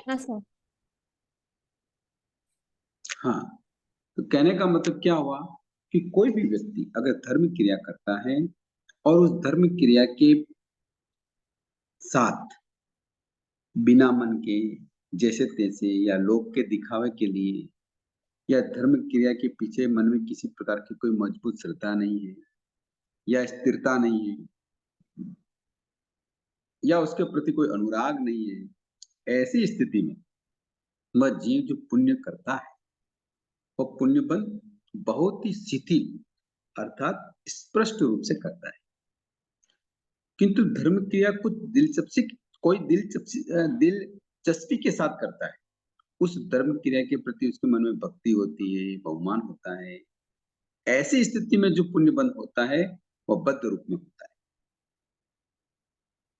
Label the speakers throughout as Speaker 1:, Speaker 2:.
Speaker 1: हाँ सर।
Speaker 2: हाँ, तो कहने का मतलब क्या हुआ कि कोई भी व्यक्ति अगर धर्म क्रिया करता है और उस धर्म क्रिया के साथ बिना मन के, जैसे तैसे या लोग के दिखावे के लिए, या धर्म क्रिया के पीछे मन में किसी प्रकार की कोई मजबूत श्रद्धा नहीं है या स्थिरता नहीं है या उसके प्रति कोई अनुराग नहीं है, ऐसी स्थिति में वह जीव जो पुण्य करता है वह पुण्य बल बहुत ही शिथिल अर्थात स्पष्ट रूप से करता है। किंतु धर्म क्रिया कुछ दिलचस्पी के साथ करता है। उस धर्म क्रिया के प्रति उसके मन में भक्ति होती है, बहुमान होता है। ऐसी स्थिति में जो पुण्य बंध होता है वह बद्ध रूप में होता है।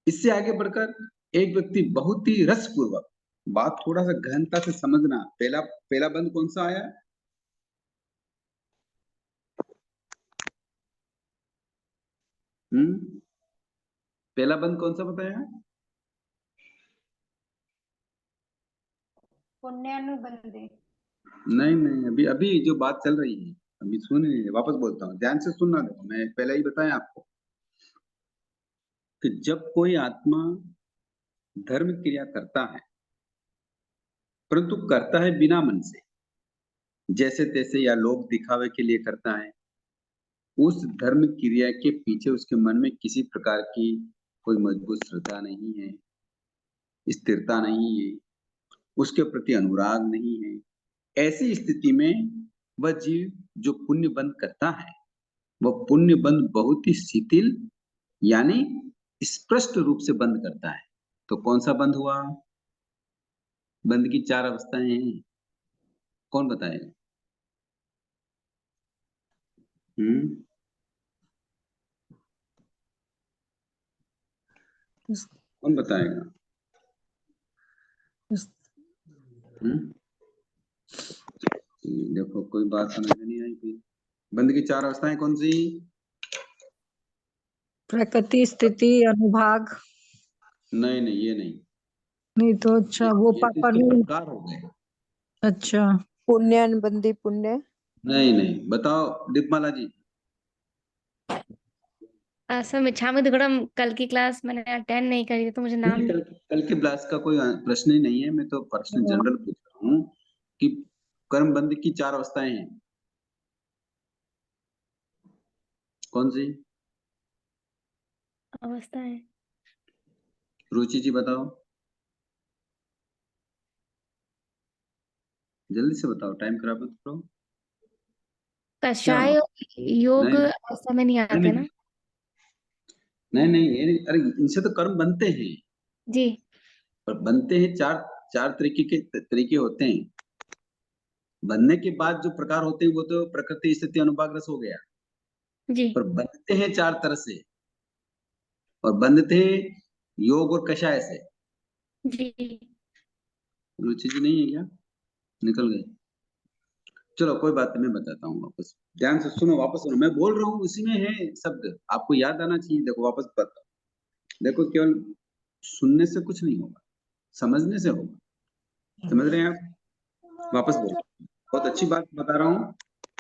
Speaker 2: इससे आगे बढ़कर एक व्यक्ति बहुत ही रसपूर्वक, बात थोड़ा सा गहनता से समझना, पहला पहला बंध कौन सा आया? पहला बंध कौन सा बताया?
Speaker 1: पुण्यानुबंधे।
Speaker 2: नहीं नहीं, अभी अभी जो बात चल रही है अभी सुन लीजिए, वापस बोलता हूँ, ध्यान से सुनना। देखो, मैं पहले ही बताया आपको कि जब कोई आत्मा धर्म क्रिया करता है परंतु करता है बिना मन से, जैसे तैसे या लोग दिखावे के लिए करता है, उस धर्म क्रिया के पीछे उसके मन में किसी प्रकार की कोई मजबूत श्रद्धा नहीं है, स्थिरता नहीं है, उसके प्रति अनुराग नहीं है, ऐसी स्थिति में वह जीव जो पुण्य बंध करता है वह पुण्य बंध बहुत ही शिथिल यानी स्पष्ट रूप से बंद करता है। तो कौन सा बंद हुआ? बंद की 4 अवस्थाएं हैं, कौन बताएगा? हम्म कौन बताएगा? हम्म देखो, कोई बात समझ में नहीं आई फिर। बंद की 4 अवस्थाएं कौन सी?
Speaker 1: प्रकृति, स्थिति, अनुभाग।
Speaker 2: नहीं नहीं, ये नहीं।
Speaker 1: नहीं तो अच्छा, वो
Speaker 2: ये तो इसके प्रकार हो गए।
Speaker 1: अच्छा,
Speaker 3: पुण्यानुबंधी पुण्य।
Speaker 2: नहीं नहीं, बताओ दीपमाला जी।
Speaker 4: सर मिच्छामी दुक्कड़म कल की क्लास मैंने अटेंड नहीं करी तो मुझे नाम
Speaker 2: कल के क्लास का कोई प्रश्न ही नहीं है, मैं तो प्रश्न जनरल पूछ रहा हूँ कि कर्म बंध की 4 अवस्थाएं हैं, कौन सी
Speaker 4: अवस्था है?
Speaker 2: रुचि जी बताओ, जल्दी से बताओ, टाइम खराब मत करो।
Speaker 4: कषाय योग
Speaker 2: नहीं
Speaker 4: अवस्था में नहीं आते
Speaker 2: नहीं
Speaker 4: ना?
Speaker 2: नहीं नहीं, ये नहीं, अरे इनसे तो कर्म बनते हैं,
Speaker 4: जी
Speaker 2: पर बनते हैं चार तरीके होते हैं। बनने के बाद जो प्रकार होते हैं वो तो प्रकृति, स्थिति, अनुभाग, रस हो गया।
Speaker 4: जी
Speaker 2: पर बनते हैं 4 तरह से, और बनते हैं योग और कषाय से।
Speaker 4: जी।
Speaker 2: रुचि जी नहीं है क्या? निकल गए? चलो कोई बात नहीं, मैं बताता हूँ वापस, ध्यान से सुनो, वापस सुनो, मैं बोल रहा हूँ उसी में है शब्द, आपको याद आना चाहिए। देखो वापस बताओ, देखो केवल सुनने से कुछ नहीं होगा, समझने से होगा। समझ रहे हैं आप? वापस बोलो, बहुत अच्छी बात बता रहा हूँ।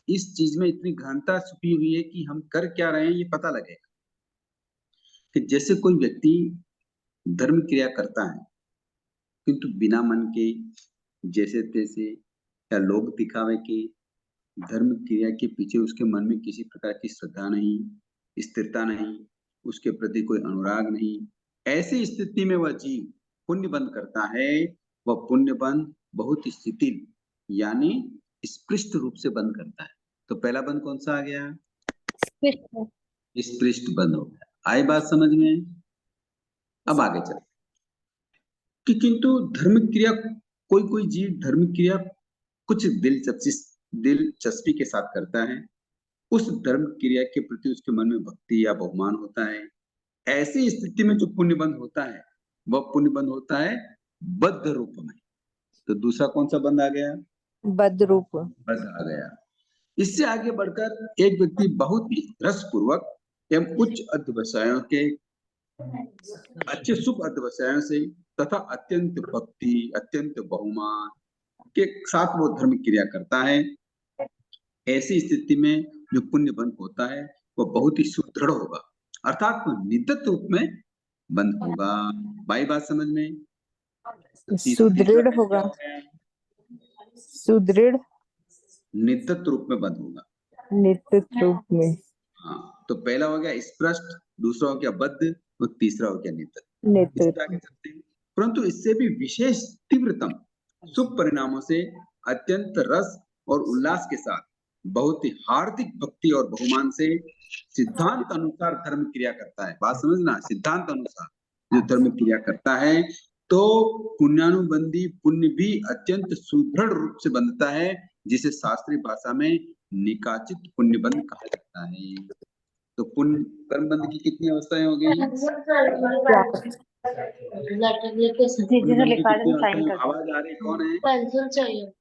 Speaker 2: इस चीज में इतनी गहनता छुपी हुई है कि हम कर क्या रहे हैं ये पता लगेगा। कि जैसे कोई व्यक्ति धर्म क्रिया करता है किंतु बिना मन के, जैसे तैसे या लोग दिखावे के, धर्म क्रिया के पीछे उसके मन में किसी प्रकार की श्रद्धा नहीं, स्थिरता नहीं, उसके प्रति कोई अनुराग नहीं, ऐसी स्थिति में वह जीव पुण्य बंध करता है। वह पुण्य बंध बहुत ही शिथिल यानी स्पृष्ट रूप से बंद करता है। तो पहला बंध कौन सा आ गया? स्पृष्ट बंध हो गया। आई बात समझ में? अब आगे चल कि किंतु धर्म क्रिया, कोई कोई जीव धर्म क्रिया कुछ दिलचस्पी के साथ करता है। उस धर्म क्रिया के प्रति उसके मन में भक्ति या बहुमान होता है। ऐसी स्थिति में जो पुण्य बंध होता है वह पुण्य बंध होता है बद्ध रूप में। तो दूसरा कौन सा बंध आ गया?
Speaker 3: बद्ध रूप।
Speaker 2: बद्ध आ गया। इससे आगे बढ़कर एक व्यक्ति बहुत ही रसपूर्वक एवं उच्च अध्यवसायों के, अच्छे शुभ अध्यवसायों से तथा अत्यंत भक्ति, अत्यंत बहुमान के साथ वो धर्म क्रिया करता है। ऐसी स्थिति में जो पुण्य बंध होता है वो बहुत ही सुदृढ़ होगा, अर्थात वो नित्य रूप में बंद होगा। भाई बात समझ में? तो तीसरा
Speaker 3: सुदृढ़
Speaker 2: पहले क्या
Speaker 3: होगा।
Speaker 2: हो गया?
Speaker 3: सुदृढ़
Speaker 2: नित्य रूप में बंद होगा।
Speaker 3: नित्य रूप में।
Speaker 2: हाँ, तो पहला हो गया स्पष्ट, दूसरा हो गया बद्ध और तीसरा हो गया नित्य। इससे आगे
Speaker 3: नेतृत्व।
Speaker 2: चलते हैं। परंतु इससे भी विशेष तीव्रतम शुभ परिणामों से अत्यंत रस और उल्लास के साथ बहुत ही हार्दिक भक्ति और बहुमान से सिद्धांत अनुसार धर्म क्रिया करता है। बात समझना, सिद्धांत अनुसार जो धर्म क्रिया करता है तो पुण्यानुबंधी पुण्य भी अत्यंत सुदृढ़ रूप से बंधता है, जिसे शास्त्रीय भाषा में निकाचित पुण्य बंध कहा जाता है। तो पुण्य कर्म बंध की कितनी अवस्थाएं हो गई?
Speaker 4: दीदी से लिखा दे,
Speaker 2: कितनी
Speaker 4: साइन
Speaker 2: अवस्थाएं?
Speaker 4: कर दो।
Speaker 2: आवाज आ रही? कौन है?
Speaker 5: पेंसिल चाहिए।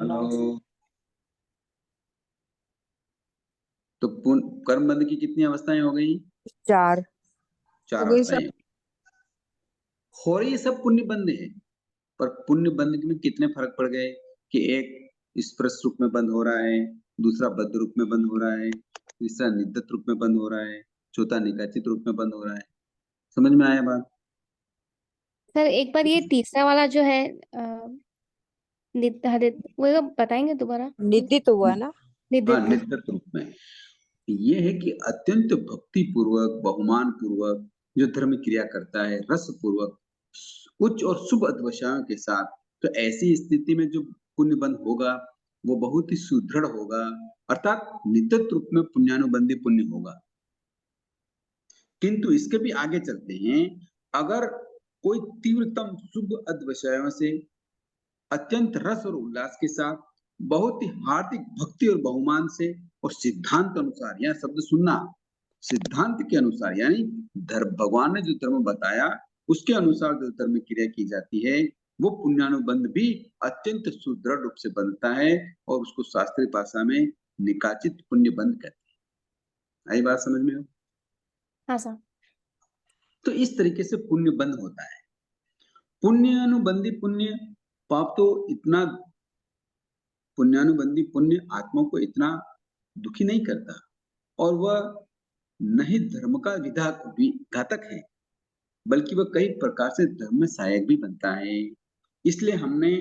Speaker 2: हेलो। तो कर्म बंध की कितनी अवस्थाएं हो गई?
Speaker 3: 4।
Speaker 2: चार
Speaker 1: हो गई
Speaker 2: अवस्थाएं हो रही है। सब पुण्य बंध है, पर पुण्य बंध में कितने फर्क पड़ गए कि एक स्पष्ट रूप में बंद हो रहा है, दूसरा बद्ध रूप में बंद हो रहा है, तीसरा निद्दत रूप में बंद हो रहा है, चौथा निकाचित रूप में बंद हो रहा है। समझ में आया बात?
Speaker 4: सर एक बार ये तीसरा वाला जो है वो एक बार बताएंगे दोबारा please?
Speaker 3: निदित हुआ ना।
Speaker 2: हाँ,
Speaker 4: निदित।
Speaker 2: निद्दत रूप में ये है कि अत्यंत भक्ति पूर्वक, बहुमान पूर्वक जो धर्म क्रिया करता है, रस पूर्वक, उच्च और शुभ अध्यवसायों के साथ, तो ऐसी स्थिति में जो पुण्य बंध होगा वो बहुत ही सुदृढ़ होगा, अर्थात नित्य रूप में पुण्यानुबंधी पुण्य होगा। किंतु इसके भी आगे चलते हैं। अगर कोई तीव्रतम शुभ अध्यवसायों से अत्यंत रस और उल्लास के साथ बहुत ही हार्दिक भक्ति और बहुमान से और सिद्धांत अनुसार, यह शब्द सुनना, सिद्धांत के अनुसार यानी धर्म, भगवान ने जो धर्म बताया उसके अनुसार जो धर्म क्रिया की जाती है वो पुण्यानुबंध भी अत्यंत सुदृढ़ रूप से बनता है और उसको शास्त्रीय भाषा में निकाचित पुण्य बंध कहते हैं। आई बात समझ में?
Speaker 4: हाँ सर।
Speaker 2: तो इस तरीके से पुण्य बंध होता है। पुण्यानुबंधी पुण्य पाप तो इतना, पुण्यानुबंधी पुण्य आत्मा को इतना दुखी नहीं करता और वह नहीं धर्म का घातक है, बल्कि वह कई प्रकार से धर्म में सहायक भी बनता है। इसलिए हमने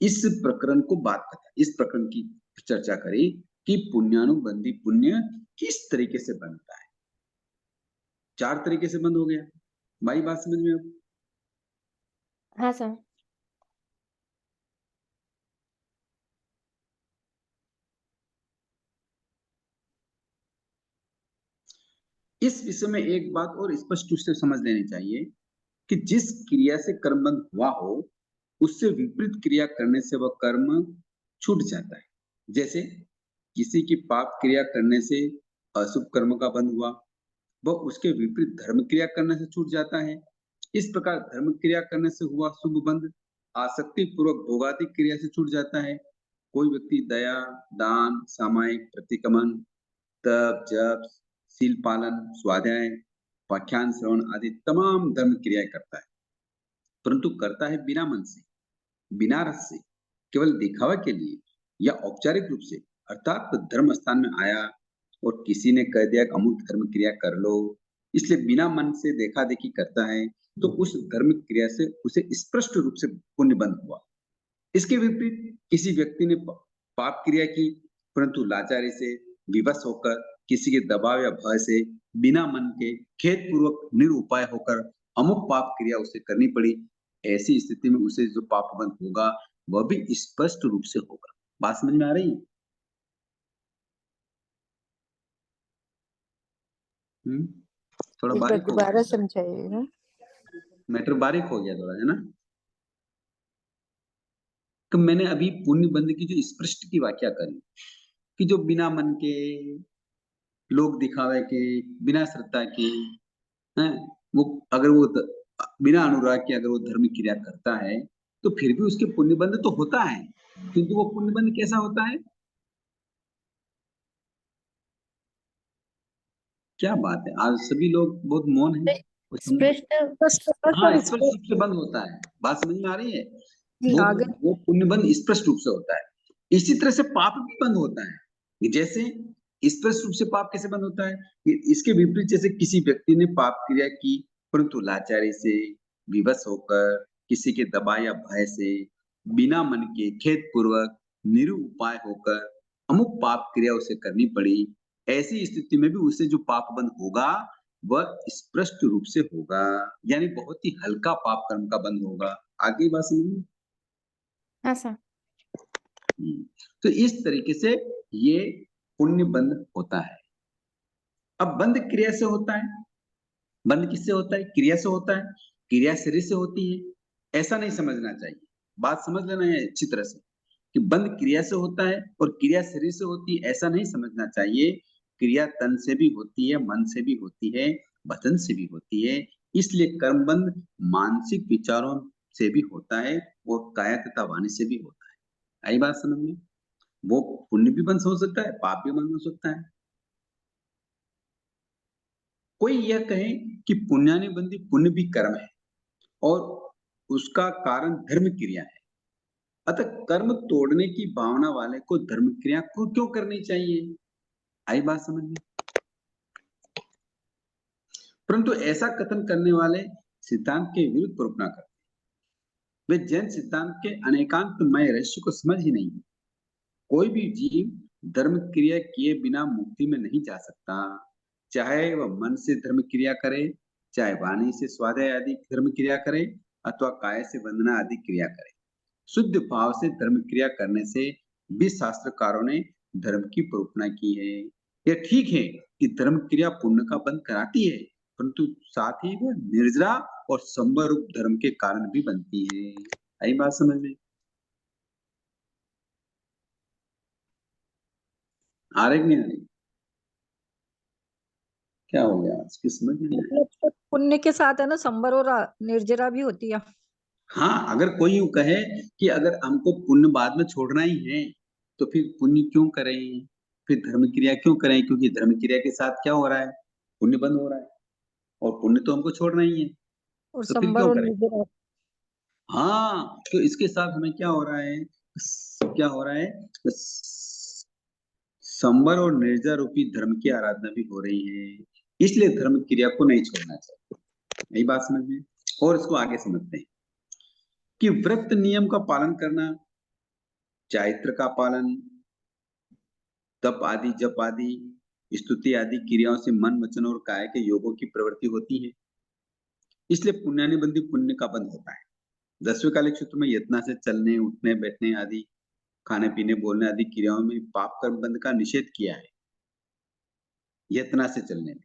Speaker 2: इस प्रकरण को इस प्रकरण की चर्चा करी कि पुण्यानुबंधी पुण्य किस तरीके से बनता है। 4 तरीके से बंद हो गया। भाई बात समझ में?
Speaker 4: हाँ सर।
Speaker 2: इस विषय में एक बात और स्पष्ट रूप से समझ लेनी चाहिए कि जिस क्रिया से कर्म बंध हुआ हो उससे विपरीत क्रिया करने से वह कर्म छूट जाता है। जैसे किसी की पाप क्रिया करने से अशुभ कर्म का बंध हुआ, वह उसके विपरीत धर्म क्रिया करने से छूट जाता है। इस प्रकार धर्म क्रिया करने से हुआ शुभ बंध आसक्ति पूर्वक भोगादि क्रिया से छूट जाता है। कोई व्यक्ति दया, दान, सामायिक प्रतिक्रमण, तप, जप, शील पालन, स्वाध्याय, व्याख्यान श्रवण आदि तमाम धर्म क्रियाएं करता है, परंतु करता है बिना मन से, बिना रस से, केवल दिखावा के लिए या औपचारिक रूप से, अर्थात तो धर्म स्थान में आया और किसी ने कह दिया कि अमुक धर्म क्रिया कर लो, इसलिए बिना मन से देखा देखी करता है, तो उस धर्म क्रिया से उसे स्पष्ट रूप से पुण्य बंध हुआ। इसके विपरीत किसी व्यक्ति ने पाप क्रिया की, परंतु लाचारी से, विवश होकर, किसी के दबाव या भय से, बिना मन के, खेद पूर्वक निरुपाय होकर अमुक पाप क्रिया उसे करनी पड़ी, ऐसी स्थिति में उसे जो पाप बंध होगा वह भी स्पष्ट रूप से होगा। बात समझ में आ रही है? थोड़ा
Speaker 3: एक बार
Speaker 2: बारीक हो
Speaker 3: दोबारा
Speaker 2: गया,
Speaker 3: समझाइएगा।
Speaker 2: मैटर बारीक हो गया थोड़ा, है ना? तो मैंने अभी पुण्य बंध की जो स्पष्ट की व्याख्या करी कि जो बिना मन के, लोग दिखावे के, बिना श्रद्धा के, हैं, वो अगर वो बिना अनुराग के अगर वो धर्म क्रिया करता है तो फिर भी उसके पुण्य बंध तो होता है, किंतु वो पुण्य बंध कैसा होता है? क्या बात है, आज सभी लोग बहुत मौन हैं।
Speaker 4: स्पष्ट
Speaker 2: हाँ, स्पष्ट रूप से बंद होता है, बात समझ में आ रही है?
Speaker 4: जी।
Speaker 1: आगे
Speaker 2: वो पुण्य बंद स्पष्ट रूप से होता है। इसी तरह से पाप भी बंद होता है। कि जैसे स्पष्ट रूप से पाप कैसे बंद होता है कि इसके विपरीत, जैसे किसी व्यक्ति ने पाप क्रिया की परंतु लाचारी से, विवश होकर, किसी के दबाव या भय से, बिना मन के, खेद पूर्वक, निरुपाय होकर अमुक पाप क्रिया उसे करनी पड़ी, ऐसी स्थिति में भी उसे जो पाप बंद होगा वह स्पष्ट रूप से होगा, यानी बहुत ही हल्का पाप कर्म का बंद होगा। आगे बात समझिए।
Speaker 4: हाँ सर।
Speaker 2: तो इस तरीके से ये पुण्य बंद होता है। अब बंद क्रिया से होता है। बंद किससे होता है? क्रिया से होता है। क्रिया शरीर से होती है, ऐसा नहीं समझना चाहिए। बात समझ लेना है अच्छी तरह से कि बंद क्रिया से होता है और क्रिया शरीर से होती है, ऐसा नहीं समझना चाहिए। क्रिया तन से भी होती है, मन से भी होती है, वचन से भी होती है। इसलिए कर्म बंद मानसिक विचारों से भी होता है और काया तथा वाणी से भी होता है। आई बात समझ में? वो पुण्य भी बंद हो सकता है, पाप भी बंद हो सकता है। कोई यह कहे कि पुण्यानि बंदी, पुण्य भी कर्म है और उसका कारण धर्म क्रिया है। अतः कर्म तोड़ने की भावना वाले को धर्म क्रिया को क्यों करनी चाहिए? आई बात समझ में? परंतु ऐसा कथन करने वाले सिद्धांत के विरुद्ध प्रोपना करते हैं। वे जैन सिद्धांत के अनेकांतमय रहस्य को समझ ही नहीं। कोई भी जीव धर्म क्रिया किए बिना मुक्ति में नहीं जा सकता, चाहे वह मन से धर्म क्रिया करे, चाहे वाणी से स्वाध्याय आदि धर्म क्रिया करे, अथवा काय से वंदना आदि क्रिया करे। शुद्ध भाव से धर्म क्रिया करने से भी शास्त्रकारों ने धर्म की प्रोपना की है। यह ठीक है कि धर्म क्रिया पुण्य का बंध कराती है, परंतु साथ ही वह निर्जरा और संवर रूप धर्म के कारण भी बनती है। आई बात समझ में? आ रही कि नहीं आ रही? क्या हो गया आज की समझ में नहीं आया?
Speaker 1: मतलब पुण्य के साथ है ना, संबर और निर्जरा भी होती है।
Speaker 2: हाँ, अगर कोई यूं कहे कि अगर हमको पुण्य बाद में छोड़ना ही है तो फिर पुण्य क्यों करें, फिर धर्म क्रिया क्यों करें? क्योंकि धर्म क्रिया के साथ क्या हो रहा है? पुण्य बंद हो रहा है और पुण्य तो हमको छोड़ना ही है,
Speaker 1: और
Speaker 2: तो फिर
Speaker 1: संबर
Speaker 2: क्यों
Speaker 1: और
Speaker 2: करें?
Speaker 1: निर्जरा।
Speaker 2: हाँ, तो इसके साथ हमें क्या हो रहा है? क्या हो रहा है? संवर और निर्जर रूपी धर्म की आराधना भी हो रही है। इसलिए धर्म क्रिया को नहीं छोड़ना चाहिए। यही बात समझ में? और इसको आगे समझते हैं कि व्रत नियम का पालन करना, चारित्र का पालन, तप आदि, जप आदि, स्तुति आदि क्रियाओं से मन, वचन और काया के योगों की प्रवृत्ति होती है। इसलिए पुण्यानि बंदी पुण्य का बंध होता है। 10वें कालिक सूत्र में यत्ना से चलने, उठने, बैठने आदि, खाने पीने, बोलने आदि क्रियाओं में पाप कर्म बंध का निषेध किया है। यत्ना से चलने में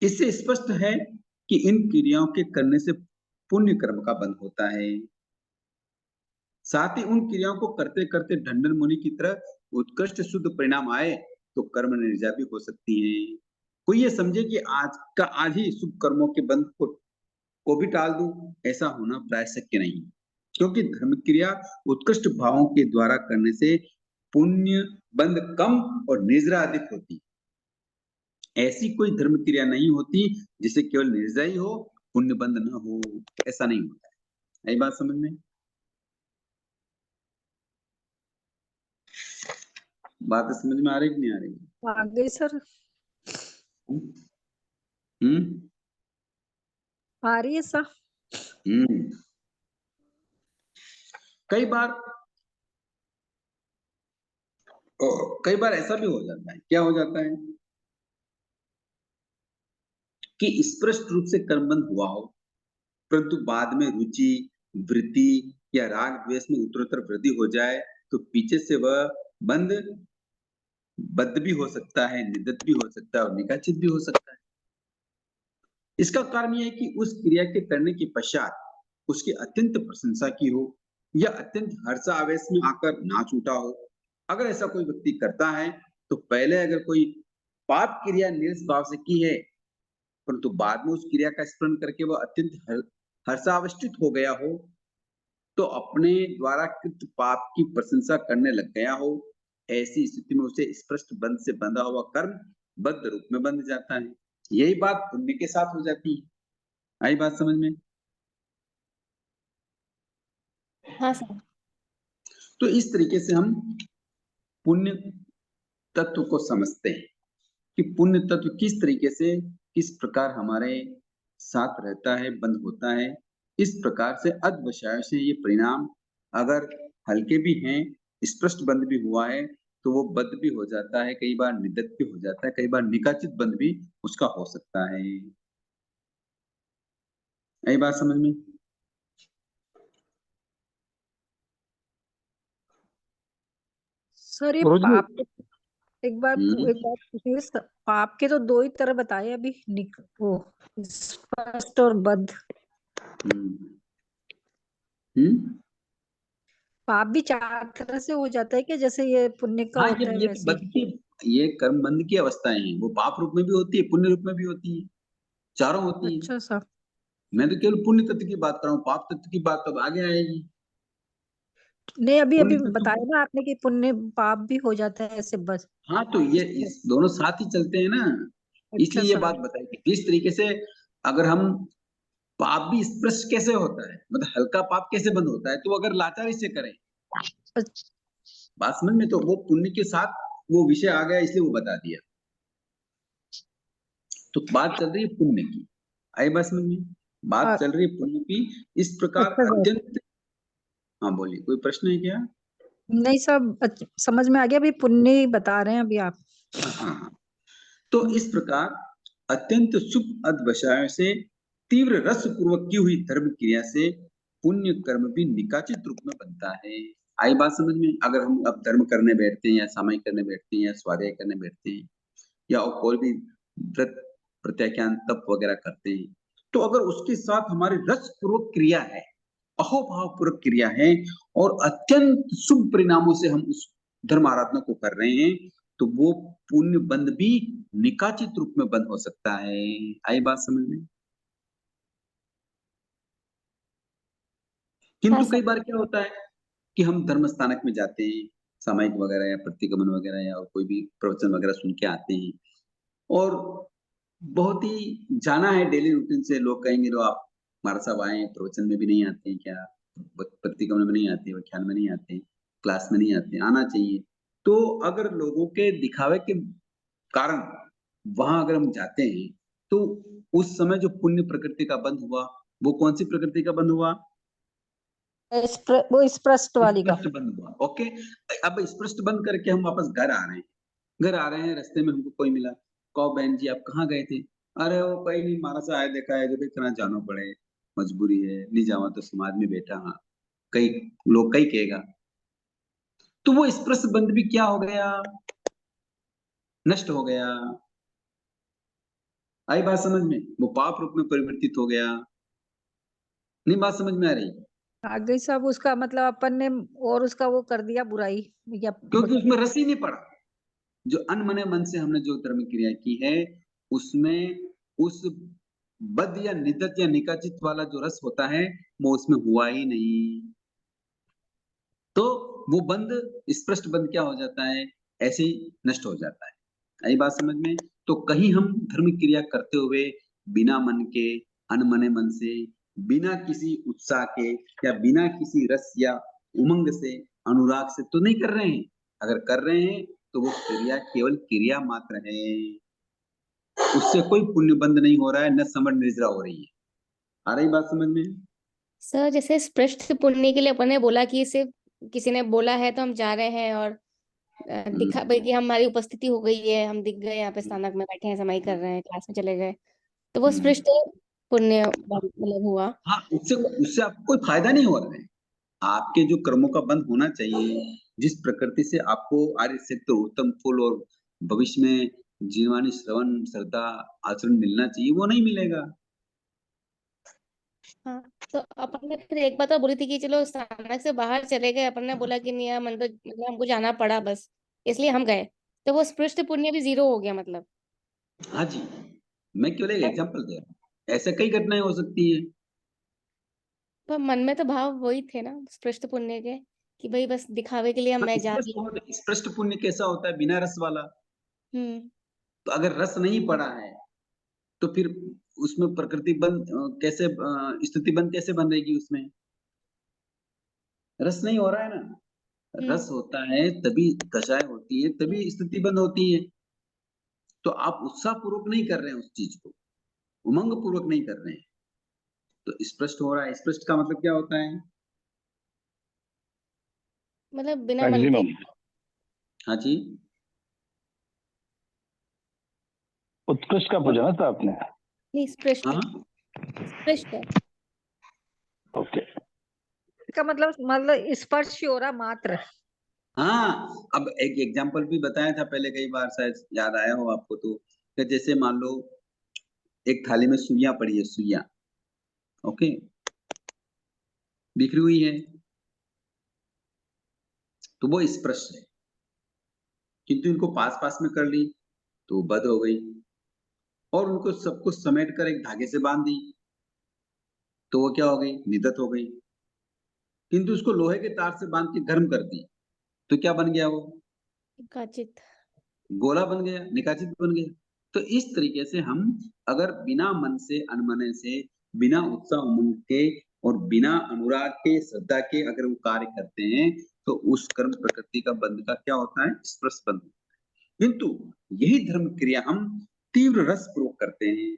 Speaker 2: इससे स्पष्ट है कि इन क्रियाओं के करने से पुण्य कर्म का बंध होता है। साथ ही उन क्रियाओं को करते करते ढंडन मुनि की तरह उत्कृष्ट शुद्ध परिणाम आए तो कर्म निर्जा भी हो सकती है। कोई ये समझे कि आज ही शुभ कर्मों के बंध को भी टाल दूं, ऐसा होना प्राय शक्य नहीं, क्योंकि धर्म क्रिया उत्कृष्ट भावों के द्वारा करने से पुण्य बंध कम और निर्जरा अधिक होती। ऐसी कोई धर्म क्रिया नहीं होती जिसे केवल निर्जरा ही हो, पुण्य बंध न हो, ऐसा नहीं होता है। यही बात समझ में? बात समझ में आ रही कि नहीं आ रही?
Speaker 1: आगे सर
Speaker 2: हम्म
Speaker 1: आ रही है सर।
Speaker 2: हम्म कई बार कई बार ऐसा भी हो जाता है। क्या हो जाता है कि स्पष्ट रूप से कर्मबंध हुआ हो, परंतु बाद में रुचि, वृत्ति या राग द्वेष में उत्तरोत्तर वृद्धि हो जाए तो पीछे से वह बंध बद्ध भी हो सकता है, निदत भी हो सकता है और निकाचित भी हो सकता है। इसका कारण यह है कि उस क्रिया के करने के पश्चात उसकी अत्यंत प्रशंसा की हो या अत्यंत हर्षावेश में आकर नाच उठा हो। अगर ऐसा कोई व्यक्ति करता है तो पहले अगर कोई पाप क्रिया निष्भाव से की है, परंतु बाद में उस क्रिया का स्मरण करके वह अत्यंत हर्षाविष्ट हो गया हो, तो अपने द्वारा कृत पाप की प्रशंसा करने लग गया हो, ऐसी स्थिति में उसे स्पष्ट बंध से बंधा हुआ कर्म बद्ध रूप में बंध जाता है। यही बात पुण्य के साथ हो जाती है। आई बात समझ में?
Speaker 4: हाँ सर।
Speaker 2: तो इस तरीके से हम पुण्य तत्व को समझते हैं कि पुण्य तत्व किस तरीके से, किस प्रकार हमारे साथ रहता है, बंद होता है। इस प्रकार से अध्यवसाय से ये परिणाम अगर हल्के भी हैं, स्पष्ट बंद भी हुआ है, तो वो बद्ध भी हो जाता है, कई बार निदत भी हो जाता है, कई बार निकाचित बंद भी उसका हो सकता है। यही बात समझ में?
Speaker 1: सर ये
Speaker 2: रोज में
Speaker 1: पाप एक बार एक बात पूछिए, पाप के तो दो ही तरह बताए अभी, वो स्पष्ट और बद्ध।
Speaker 2: हम्म। हम्म।
Speaker 1: पाप भी चार तरह से हो जाता है कि जैसे ये पुण्य का
Speaker 2: हाँ,
Speaker 1: होता है
Speaker 2: ये तो
Speaker 1: वैसे
Speaker 2: बद्ध
Speaker 1: ही?
Speaker 2: की, ये कर्म बंद की अवस्थाएं हैं। वो पाप रूप में भी होती है, पुण्य रूप में भी होती है, चारों होती है।
Speaker 1: अच्छा सर।
Speaker 2: मैं तो केवल पुण्य तत्व की बात कर रहा हूँ, पाप तत्व की बात तो अब आगे आएगी।
Speaker 1: नहीं, अभी
Speaker 2: पुण्य
Speaker 1: अभी
Speaker 2: तत्व
Speaker 1: बताया ना आपने कि पुण्य पाप भी हो जाता है ऐसे बस।
Speaker 2: हाँ, तो ये इस दोनों साथ ही चलते हैं ना,
Speaker 1: अच्छा
Speaker 2: इसलिए ये
Speaker 1: सर।
Speaker 2: बात बताई कि जिस तरीके से अगर हम, पाप भी स्पष्ट कैसे होता है, मतलब हल्का पाप कैसे बंद होता है, तो अगर लाचारी से करें,
Speaker 1: अच्छा,
Speaker 2: बात समझ में? तो वो पुण्य के साथ वो विषय आ गया, इसलिए वो बता दिया। तो बात चल रही है पुण्य की, आई बात समझ में? बात चल रही है पुण्य की। इस प्रकार
Speaker 1: अच्छा सर।
Speaker 2: अत्यंत, हाँ बोलिए, कोई प्रश्न है क्या?
Speaker 1: नहीं सब समझ में आ गया, अभी पुण्य ही बता रहे हैं अभी आप।
Speaker 2: हाँ हाँ हाँ। तो इस प्रकार अत्यंत शुभ अध्यवसाय से तीव्र रस पूर्वक की हुई धर्म क्रिया से पुण्य कर्म भी निकाचित रूप में बनता है। आई बात समझ में? अगर हम अब धर्म करने बैठते हैं, या सामायिक करने बैठते हैं, या स्वाध्याय करने बैठते हैं, या और कोई भी व्रत प्रत्याख्यान तप वगैरह करते हैं, तो अगर उसके साथ हमारी रस पूर्वक क्रिया है, अहोभाव पूर्वक क्रिया है, और अत्यंत शुभ परिणामों से हम उस धर्म आराधना को कर रहे हैं, तो वो पुण्य बंध भी निकाचित रूप में बंद हो सकता है। आई बात समझ में?
Speaker 4: हाँ
Speaker 2: किंतु
Speaker 4: सर।
Speaker 2: कई बार क्या होता है कि हम धर्म स्थानक में जाते हैं, सामायिक वगैरह या प्रतिगमन वगैरह या कोई भी प्रवचन वगैरह सुन के आते हैं, और बहुत ही जाना है डेली रूटीन से, लोग कहेंगे लो आप हमारे साहब आए, प्रवचन में भी नहीं आते हैं क्या, प्रतिगमन में नहीं आते, व्याख्यान में नहीं आते, क्लास में नहीं आते, आना चाहिए। तो अगर लोगों के दिखावे के कारण वहां अगर हम जाते हैं, तो उस समय जो पुण्य प्रकृति का बंध हुआ, वो कौन सी प्रकृति का बंध हुआ?
Speaker 1: वो स्पष्ट वाली का।
Speaker 2: स्पष्ट बंद हुआ। ओके, अब स्पष्ट बंद करके हम वापस घर आ रहे हैं, घर आ रहे हैं, रास्ते में हमको कोई मिला, कहो बहन जी आप कहाँ गए थे? अरे वो कहीं नहीं, मारा सा आया देखा है, जो देखना जाना पड़े, मजबूरी है, नहीं जावा तो समाज में बैठा, हाँ कई लोग कई कहेगा। तो वो स्पष्ट बंद भी क्या हो गया, नष्ट हो गया। आई बात समझ में? वो पाप रूप में परिवर्तित हो गया। नहीं बात समझ में आ रही?
Speaker 1: आ गई सब, उसका मतलब अपन ने और उसका वो कर दिया बुराई या
Speaker 2: क्योंकि उसमें रस ही नहीं पड़ा। जो अनमने मन से हमने जो धर्म क्रिया की है, उसमें उस बद या निदत या निकाचित वाला जो रस होता है, वो उसमें हुआ ही नहीं। तो वो बंद, स्पष्ट बंद क्या हो जाता है, ऐसे ही नष्ट हो जाता है। आई बात समझ में? तो कहीं हम धर्म क्रिया करते हुए बिना मन के, अनमने मन से, बिना किसी उत्साह के, या बिना किसी रस या उमंग से, अनुराग से तो नहीं कर रहे हैं। अगर कर रहे हैं तो वो क्रिया केवल क्रिया मात्र है, उससे कोई पुण्य बंद नहीं हो रहा है, न समर निर्जरा हो रही है। आ रही बात समझ में?
Speaker 4: सर जैसे स्पष्ट पुण्य के लिए अपन ने बोला कि सिर्फ किसी ने बोला है तो हम जा रहे हैं, और दिखा भाई कि हमारी उपस्थिति हो गई है, हम दिख गए यहाँ पे स्थानक में बैठे हैं, समाई कर रहे हैं, क्लास में चले गए, तो वो
Speaker 2: हम्म।
Speaker 4: स्पष्ट पुण्य मतलब हुआ।
Speaker 2: हाँ, उससे उससे आपको कोई फायदा नहीं हो रहा है। आपके जो कर्मों का बंध होना चाहिए, जिस प्रकृति से आपको आर्य सत्य उत्तम फल और भविष्य में जीवानी श्रवण श्रद्धा आचरण मिलना चाहिए, वो नहीं मिलेगा।
Speaker 4: हाँ, तो अपन ने फिर एक बात और बोली थी कि चलो स्थानक से बाहर चले गए, अपन ने बोला कि नहीं यार, मन तो मतलब हमको जाना पड़ा बस, इसलिए हम गए, तो वो स्पृष्ट पुण्य भी जीरो हो गया मतलब।
Speaker 2: हाँ जी, मैं केवल एक
Speaker 4: पर,
Speaker 2: एग्जांपल दे रहा हूँ, ऐसे कई घटनाएं हो सकती है।
Speaker 4: पर मन में तो भाव वही थे ना स्पृष्ट पुण्य के, कि भाई बस दिखावे के लिए
Speaker 2: हाँ,
Speaker 4: मैं जा रही हूँ।
Speaker 2: स्पष्ट पुण्य कैसा होता है? बिना रस वाला।
Speaker 4: हम्म।
Speaker 2: तो अगर रस नहीं पड़ा है, तो फिर उसमें प्रकृति बन कैसे स्थिति बन कैसे बन रहेगी उसमें? रस नहीं हो रहा है ना। रस होता है तभी दशाएं होती है, तभी स्थिति बंद होती है। तो आप उत्साह पूर्वक नहीं कर रहे हैं उस चीज को, उमंग पूर्वक नहीं कर रहे हैं, तो स्पष्ट हो रहा है। स्पष्ट का मतलब क्या होता है?
Speaker 4: मतलब बिना मन के।
Speaker 5: मैक्सिमम
Speaker 2: हाँ जी,
Speaker 5: उत्कृष्ट का पूछा ना था आपने।
Speaker 4: नहीं, स्पृष्ट
Speaker 2: हाँ
Speaker 4: स्पृष्ट है।
Speaker 5: ओके,
Speaker 1: इसका मतलब स्पर्श हो रहा मात्र।
Speaker 2: हाँ। अब एक एग्जांपल भी बताया था पहले कई बार, शायद याद आया हो आपको तो, कि जैसे मान लो एक थाली में सुइयां पड़ी है, सुइयां, ओके, बिखरी हुई है, तो वो स्पर्श है। किंतु इनको पास पास में कर ली तो बद हो गई, और उनको सबको समेट कर एक धागे से बांध दी तो वो क्या हो गई? निदत हो गई। किंतु उसको लोहे के तार से बांध के गर्म कर दी तो क्या बन गया? वो
Speaker 4: काचित।
Speaker 2: गोला बन गया, निकाचित बन गया। तो इस तरीके से हम अगर बिना मन से, अनमने से, बिना उत्साह उमंग के और बिना अनुराग के, श्रद्धा के अगर वो कार्य करते हैं तो उस कर्म प्रकृति का बंध का क्या होता है? स्पर्श बंध। किंतु यही धर्म क्रिया हम तीव्र रस पूर्वक करते हैं,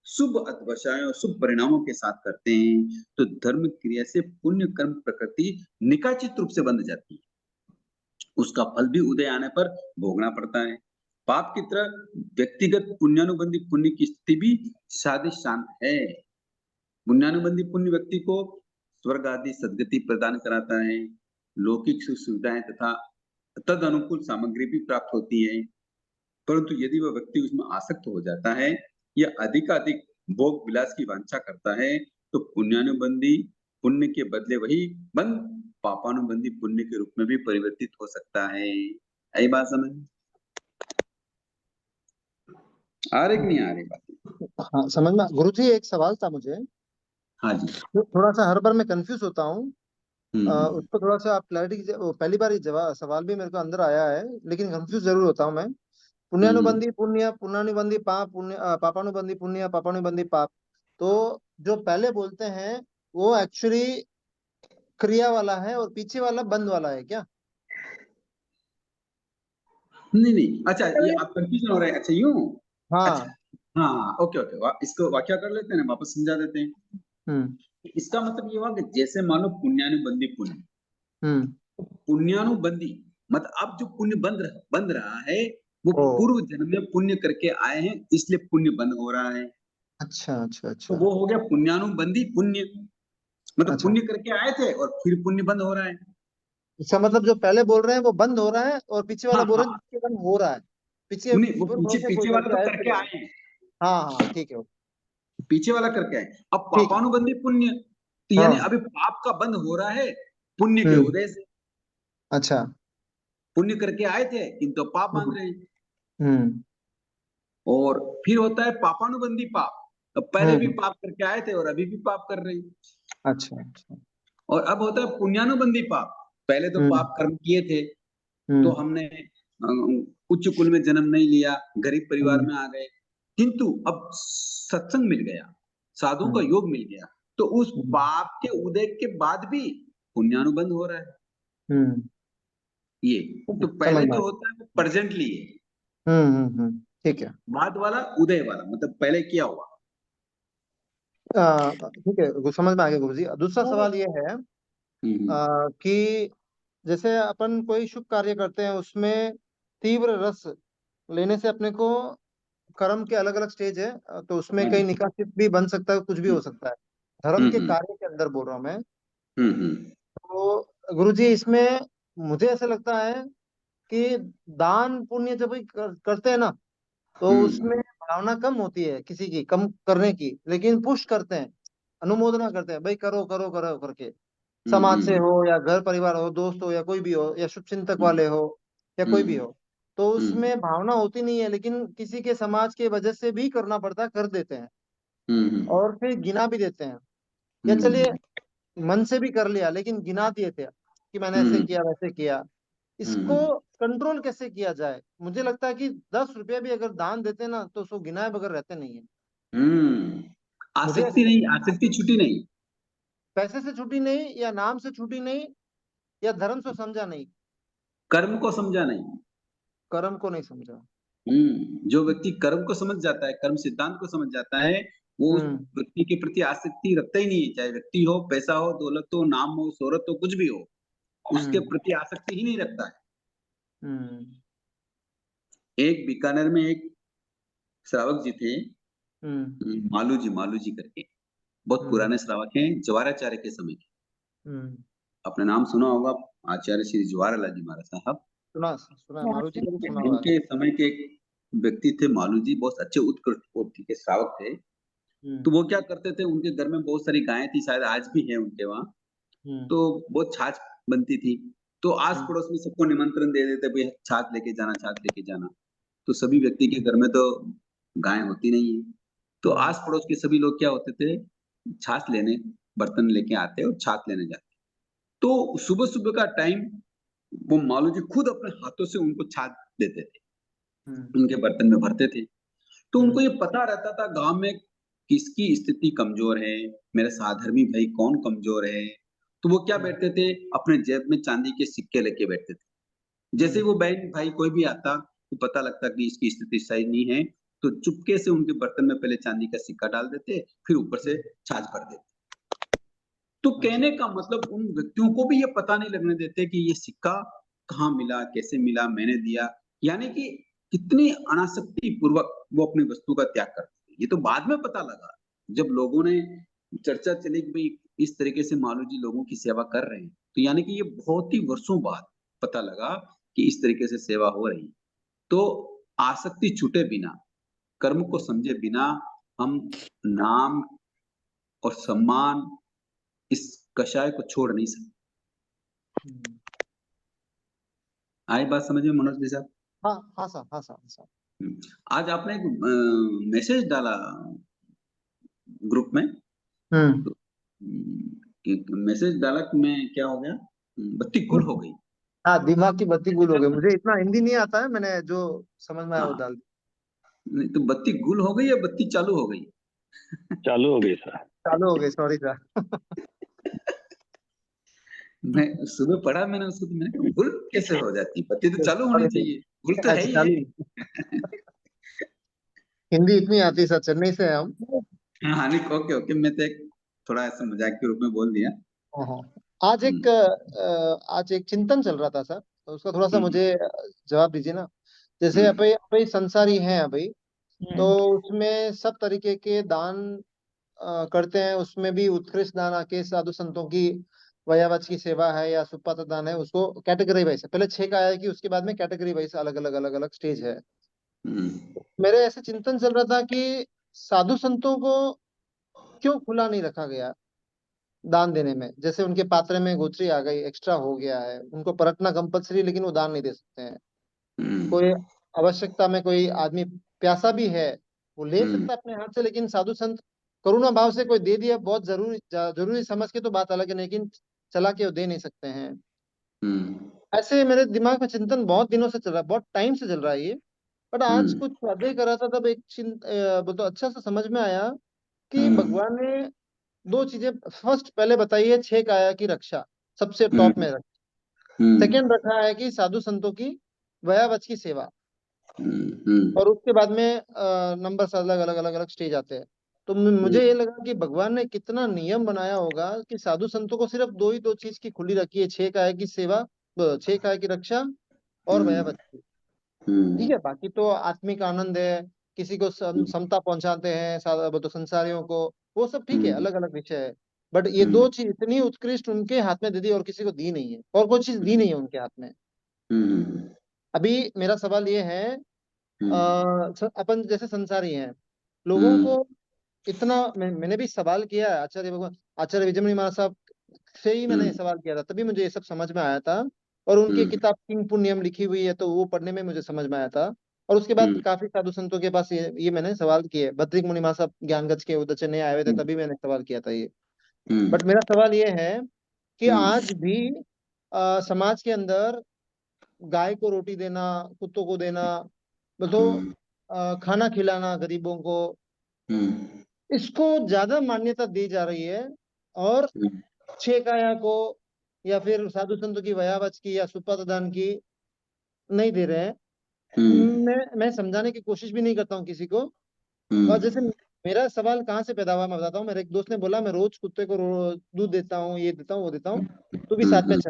Speaker 2: शुभ अध्यवसायों और शुभ परिणामों के साथ करते हैं, तो धर्म क्रिया से पुण्य कर्म प्रकृति निकाचित रूप से बंध जाती है। उसका फल भी उदय आने पर भोगना पड़ता है। पाप की तरह व्यक्तिगत पुण्यानुबंधी पुण्य की स्थिति भी शादी शांत है। पुण्यानुबंधी पुण्य व्यक्ति को स्वर्ग आदि सद्गति प्रदान कराता है, लौकिक सुख सुविधाएं तथा तद अनुकूल सामग्री भी प्राप्त होती है। परंतु यदि वह व्यक्ति उसमें आसक्त हो जाता है या अधिकाधिक भोग विलास की वांछा करता है तो पुण्यानुबंधी पुण्य के बदले वही बंध पापानुबंधी पुण्य के रूप में भी परिवर्तित हो सकता है। यही बात समझ आ रही कि नहीं आ रही बात?
Speaker 6: हाँ समझ में। गुरुजी एक सवाल था मुझे,
Speaker 2: हाँ जी।
Speaker 6: थोड़ा सा हर बार मैं कंफ्यूज होता हूँ,
Speaker 2: हम्म।
Speaker 6: उसको थोड़ा सा आप क्लैरिटी। पहली बार ये जवाब सवाल भी मेरे को अंदर आया है, लेकिन कंफ्यूज जरूर होता हूँ मैं। पुण्यानुबंधी पुण्य, पुण्यानुबंधी पाप, पुण्य पापानुबंधी पुण्य, पापानुबंधी पाप। तो जो पहले बोलते हैं वो एक्चुअली क्रिया वाला है और पीछे वाला बंद वाला है क्या?
Speaker 2: नहीं नहीं, अच्छा ये आप कंफ्यूजन हो रहे हैं, अच्छा यूं।
Speaker 6: हाँ।
Speaker 2: अच्छा, हाँ ओके ओके, इसको वाक्या कर लेते हैं ना, वापस समझा देते हैं।
Speaker 6: हम्म
Speaker 2: इसका मतलब ये हुआ कि जैसे मानो पुण्यानुबंधी पुण्य,
Speaker 6: हम्म
Speaker 2: पुण्यानुबंधी मतलब अब जो पुण्य बन रहा है वो
Speaker 6: ओ
Speaker 2: पूर्व जन्म में पुण्य करके आए हैं, इसलिए पुण्य बंद हो रहा है।
Speaker 6: अच्छा अच्छा
Speaker 2: तो
Speaker 6: अच्छा
Speaker 2: वो हो गया पुण्यानुबंधी पुण्य, मतलब
Speaker 6: अच्छा।
Speaker 2: पुण्य करके आए थे और फिर पुण्य बंद हो रहा है।
Speaker 6: इसका मतलब जो पहले बोल रहे हैं वो बंद हो रहा है, और पीछे वाला
Speaker 2: हाँ
Speaker 6: बोल रहे हैं
Speaker 2: हाँ,
Speaker 6: जिसके बंद हो रहा है। पीछे
Speaker 2: नहीं वो
Speaker 6: पूर्व
Speaker 2: पीछे
Speaker 6: में कोई
Speaker 2: पीछे वाला
Speaker 6: करके
Speaker 2: तो
Speaker 6: आया
Speaker 2: करके
Speaker 6: फिर
Speaker 2: आए हैं,
Speaker 6: हाँ हाँ ठीक है।
Speaker 2: पीछे वाला करके आए। अब
Speaker 6: ठीक है।
Speaker 2: पापानुबंधी पुण्य तो यानी
Speaker 6: हाँ।
Speaker 2: अभी पाप का बंद हो रहा है पुण्य के
Speaker 6: हम्म
Speaker 2: उदय से।
Speaker 6: अच्छा।
Speaker 2: पुण्य करके आए थे किंतु पाप बांध रहे हैं।
Speaker 6: हम्म
Speaker 2: और फिर होता है पापानुबंधी पाप, तो पहले भी
Speaker 6: हम्म
Speaker 2: पाप करके आए थे और अभी भी पाप कर रहे हैं।
Speaker 6: अच्छा अच्छा।
Speaker 2: और अब होता है पुण्यानुबंधी पाप, पहले तो
Speaker 6: हम्म
Speaker 2: पाप कर्म किए थे तो
Speaker 6: हम्म
Speaker 2: हमने उच्च कुल में जन्म नहीं लिया, गरीब परिवार
Speaker 6: हम्म
Speaker 2: में आ गए, किंतु अब सत्संग मिल गया, साधुओं का
Speaker 6: हम्म
Speaker 2: योग मिल गया, तो उस
Speaker 6: हम्म
Speaker 2: पाप के उदय के बाद भी पुण्यानुबंध हो रहा है।
Speaker 6: हम्म,
Speaker 2: ये तो
Speaker 6: समझ
Speaker 2: पहले
Speaker 6: में
Speaker 2: जो
Speaker 6: आया।
Speaker 2: होता है वो प्रेजेंटली है,
Speaker 6: ठीक है।
Speaker 2: बाद वाला उदय वाला मतलब पहले किया हुआ।
Speaker 6: ठीक है, समझ में आ गया गुरुजी। दूसरा सवाल ये है
Speaker 2: हम्म
Speaker 6: कि जैसे अपन कोई शुभ कार्य करते हैं उसमें तीव्र रस लेने से अपने को, कर्म के अलग अलग स्टेज है, तो उसमें
Speaker 2: हाँ
Speaker 6: कहीं
Speaker 2: जी।
Speaker 6: निकासित भी बन सकता है, कुछ भी हो
Speaker 2: हम्म
Speaker 6: सकता है। धर्म के
Speaker 2: हम्म
Speaker 6: कार्य के अंदर बोल रहा हूँ मैं।
Speaker 2: हम्म
Speaker 6: तो गुरुजी इसमें मुझे ऐसा लगता है कि दान पुण्य जब भी करते हैं ना, तो
Speaker 2: हम्म
Speaker 6: उसमें भावना कम होती है किसी की कम करने की, लेकिन पुश करते हैं, अनुमोदना करते हैं, भाई करो करो करो करके। समाज से
Speaker 2: हम्म
Speaker 6: हो या घर परिवार हो, दोस्त हो या कोई भी हो, या शुभ चिंतक वाले हो या कोई भी
Speaker 2: हम्म
Speaker 6: हो, तो
Speaker 2: हम्म
Speaker 6: उसमें भावना होती नहीं है, लेकिन किसी के समाज के वजह से भी करना पड़ता है, कर देते हैं।
Speaker 2: हम्म
Speaker 6: और फिर गिना भी देते हैं, या चलिए
Speaker 2: हम्म
Speaker 6: मन से भी कर लिया लेकिन गिना दिए थे कि मैंने ऐसे
Speaker 2: हम्म
Speaker 6: किया वैसे किया। इसको
Speaker 2: हम्म
Speaker 6: कंट्रोल कैसे किया जाए? मुझे लगता है कि 10 रुपया भी अगर दान देते ना तो उसको गिनाए बगैर रहते नहीं है।
Speaker 2: मुझे आसक्ति नहीं, आसक्ति छूटी नहीं।
Speaker 6: पैसे से छूटी नहीं, या नाम से छूटी नहीं, या धर्म से समझा नहीं,
Speaker 2: कर्म को समझा नहीं।
Speaker 6: कर्म को नहीं समझा।
Speaker 2: जो व्यक्ति कर्म को समझ जाता है, कर्म सिद्धांत को समझ जाता है, वो उस व्यक्ति के प्रति आसक्ति रखता ही नहीं है, चाहे व्यक्ति हो, पैसा हो, दौलत हो, नाम हो, शोहरत हो, कुछ भी हो, उसके प्रति आसक्ति ही नहीं रखता है। एक बीकानेर में एक श्रावक जी थे, मालू जी करके, बहुत पुराने श्रावक हैं, जवाराचार्य के समय के। आपने नाम सुना होगा, आचार्य श्री जवाहरलाल जी महाराज साहब।
Speaker 6: सुना मालू जी का भी सुना हुआ है।
Speaker 2: उनके समय के एक व्यक्ति थे मालू जी, बहुत अच्छे उत्कृष्ट कोटि के श्रावक थे। तो वो क्या करते थे, उनके घर में बहुत सारी गायें थी, शायद आज भी है उनके वहाँ। तो बहुत छाछ बनती थी, तो आस पड़ोस में सबको निमंत्रण दे देते, भाई छाछ लेके जाना, छाछ लेके जाना। तो सभी व्यक्ति के घर में तो गाय होती नहीं है, तो आस पड़ोस के सभी लोग क्या होते थे, छाछ लेने बर्तन लेके आते और छाछ लेने जाते। तो सुबह सुबह का टाइम वो मालू जी खुद अपने हाथों से उनको छाछ देते थे, उनके बर्तन में भरते थे। तो उनको ये पता रहता था गांव में किसकी स्थिति कमजोर है, मेरे साधर्मी भाई कौन कमजोर है। तो वो क्या बैठते थे, अपने जेब में चांदी के सिक्के लेके बैठते थे। जैसे वो बहन भाई कोई भी आता तो पता लगता कि इसकी स्थिति सही नहीं है, तो चुपके से उनके बर्तन में पहले चांदी का सिक्का डाल देते, फिर ऊपर से छाछ भर देते। तो कहने का मतलब उन व्यक्तियों को भी ये पता नहीं लगने देते कि ये सिक्का कहाँ मिला, कैसे मिला, मैंने दिया, यानी कि कितनी अनासक्ति पूर्वक वो अपनी वस्तु का त्याग करते थे। ये तो बाद में पता लगा, जब लोगों ने चर्चा चली कि भाई इस तरीके से मालू जी लोगों की सेवा कर रहे हैं, तो यानी कि ये बहुत ही वर्षों बाद पता लगा कि इस तरीके से सेवा हो रही। तो आसक्ति छूटे बिना, कर्म को समझे बिना हम नाम और सम्मान, इस कषाय को छोड़ नहीं सकते। आई बात समझ में मनोज जी साहब?
Speaker 6: हाँ सर।
Speaker 2: आज आपने एक मैसेज डाला ग्रुप में, तो मैसेज डाला कि मैं क्या हो गया, बत्ती गुल हो गई।
Speaker 6: हाँ, दिमाग की बत्ती गुल हो गई। मुझे इतना हिंदी नहीं आता है, मैंने जो समझ में आया वो डाल दिया।
Speaker 2: नहीं तो बत्ती गुल हो गई या बत्ती चालू हो गई?
Speaker 5: चालू हो गई सर।
Speaker 6: चालू हो गई, सॉरी सर।
Speaker 2: मैं सुबह पढ़ा मैंने उसको, तो मैंने कहा गुल कैसे हो जाती, बत्ती तो चालू होनी चाहिए, गुल तो है ही है।
Speaker 6: हिंदी इतनी आती है सर, चेन्नई से है हम।
Speaker 2: हाँ नहीं, ओके, मैं तो एक थोड़ा ऐसा मजाक के रूप में बोल दिया।
Speaker 6: आज एक चिंतन चल रहा था सर, तो उसका थोड़ा सा मुझे जवाब दीजिए ना। जैसे अभी अभी संसारी हैं अभी, तो उसमें सब तरीके के दान करते हैं, उसमें भी उत्कृष्ट दान आके साधु संतों की वयावच की सेवा है या सुपात्र दान है, उसको कैटेगरी वाइज पहले 6 का है कि उसके बाद में कैटेगरी वाइज अलग अलग स्टेज है। मेरे ऐसे चिंतन चल रहा था कि साधु संतों को क्यों खुला नहीं रखा गया दान देने में। जैसे उनके पात्र में गोचरी आ गई, एक्स्ट्रा हो गया है, उनको परखना कंपलसरी, लेकिन वो दान नहीं दे सकते हैं। कोई आवश्यकता में कोई आदमी प्यासा भी है, वो ले सकता है अपने हाथ से, लेकिन साधु संत करुणा भाव से कोई दे दिया, बहुत जरूरी समझ के तो बात अलग है, लेकिन चला के वो दे नहीं सकते हैं। ऐसे मेरे दिमाग में चिंतन बहुत दिनों से चल रहा है, बहुत टाइम से चल रहा है ये। बट आज कुछ स्वाध्याय कर रहा था, तब एक तो अच्छा सा समझ में आया कि भगवान ने दो चीजें फर्स्ट पहले बताई है, 6 काया की रक्षा सबसे टॉप में रखा। सेकंड रखा है कि साधु संतों की वयावच की सेवा, और उसके बाद में नंबर अलग अलग अलग अलग स्टेज आते हैं। तो मुझे ये लगा कि भगवान ने कितना नियम बनाया होगा कि साधु संतों को सिर्फ दो चीज की खुली रखी है, 6 काया की सेवा, 6 काया की रक्षा और वयावच की। ठीक है, बाकी तो आत्मिक आनंद है, किसी को समता पहुंचाते हैं तो संसारियों को, वो सब ठीक है, अलग अलग विषय है। बट ये दो चीज इतनी उत्कृष्ट उनके हाथ में दे दी और किसी को दी नहीं है, और कोई चीज दी नहीं है उनके हाथ में। अभी मेरा सवाल ये है, अपन जैसे संसारी हैं, लोगों को इतना मैंने भी सवाल किया है आचार्य विजयमणि महाराज साहब से ही मैंने सवाल किया था, तभी मुझे ये सब समझ में आया था। और उनकी किताब किंग पुण्यम लिखी हुई है, तो वो पढ़ने में मुझे समझ में आया था। और उसके बाद काफी साधु संतों के पास ये मैंने सवाल किए, बद्रिक मुनि महाराज साहब ज्ञानगंज के उधर चेन्नई आए हुए थे, तभी मैंने सवाल किया था ये। बट मेरा सवाल ये है कि आज भी समाज के अंदर गाय को रोटी देना, कुत्तों को देना, तो खाना खिलाना गरीबों को, इसको ज्यादा मान्यता दी जा रही है और
Speaker 2: हम्म,
Speaker 6: 6 काया को या फिर साधु संतों की वयावच की या सुपातदान की नहीं दे रहे हैं। मैं समझाने की कोशिश भी नहीं करता हूँ किसी को। और जैसे मेरा सवाल कहाँ से पैदा हुआ मैं बताता हूँ। मेरे एक दोस्त ने बोला मैं रोज कुत्ते को दूध देता हूँ, ये देता हूँ, वो देता हूँ, तू भी साथ में चल।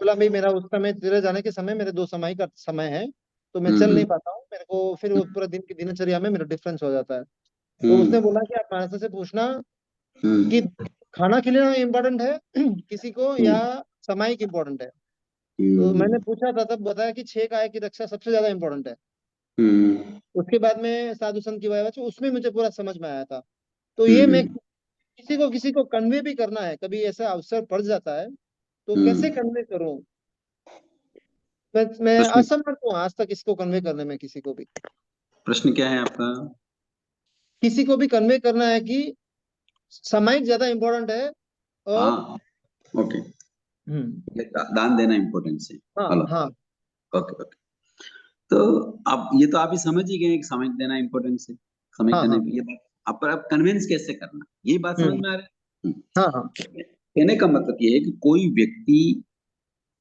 Speaker 6: बोला भाई मेरा उस समय तेरे जाने के समय मेरे 2 समय का समय है, तो मैं चल नहीं पाता हूँ, मेरे को फिर वो पूरा दिन की दिनचर्या में मेरा डिफरेंस हो जाता है। तो उसने बोला कि आप मानसा से पूछना कि खाना खिलाना इम्पोर्टेंट है किसी को या सामायिक इम्पोर्टेंट है। तो मैंने पूछा था, तब बताया कि 6 काय की रक्षा सबसे ज्यादा इम्पोर्टेंट है। उसके बाद में साधु संत की वाइवा उसमें मुझे पूरा समझ में आया था। तो ये मैं किसी को कन्वे भी करना है, कभी ऐसा अवसर पड़ जाता है तो कैसे कन्वे करूं। मैं
Speaker 2: प्रश्न
Speaker 6: असमर्थ हूँ आज तक इसको कन्वे करने में। किसी को भी
Speaker 2: प्रश्न क्या है आपका?
Speaker 6: किसी को भी कन्वे करना है कि सामायिक ज्यादा इम्पोर्टेंट है और
Speaker 2: हाँ, ओके, ये दान देना इम्पोर्टेंस है।
Speaker 6: हाँ
Speaker 2: हेलो,
Speaker 6: हाँ
Speaker 2: ओके ओके। तो अब ये तो आप ही समझ ही गए कि सामायिक देना इम्पोर्टेंस है, सामायिक
Speaker 6: हाँ
Speaker 2: देना
Speaker 6: हाँ
Speaker 2: ये बात आप पर अब कन्विंस कैसे करना, ये बात समझ में आ रही है?
Speaker 6: हाँ हाँ
Speaker 2: कहने का मतलब ये है कि कोई व्यक्ति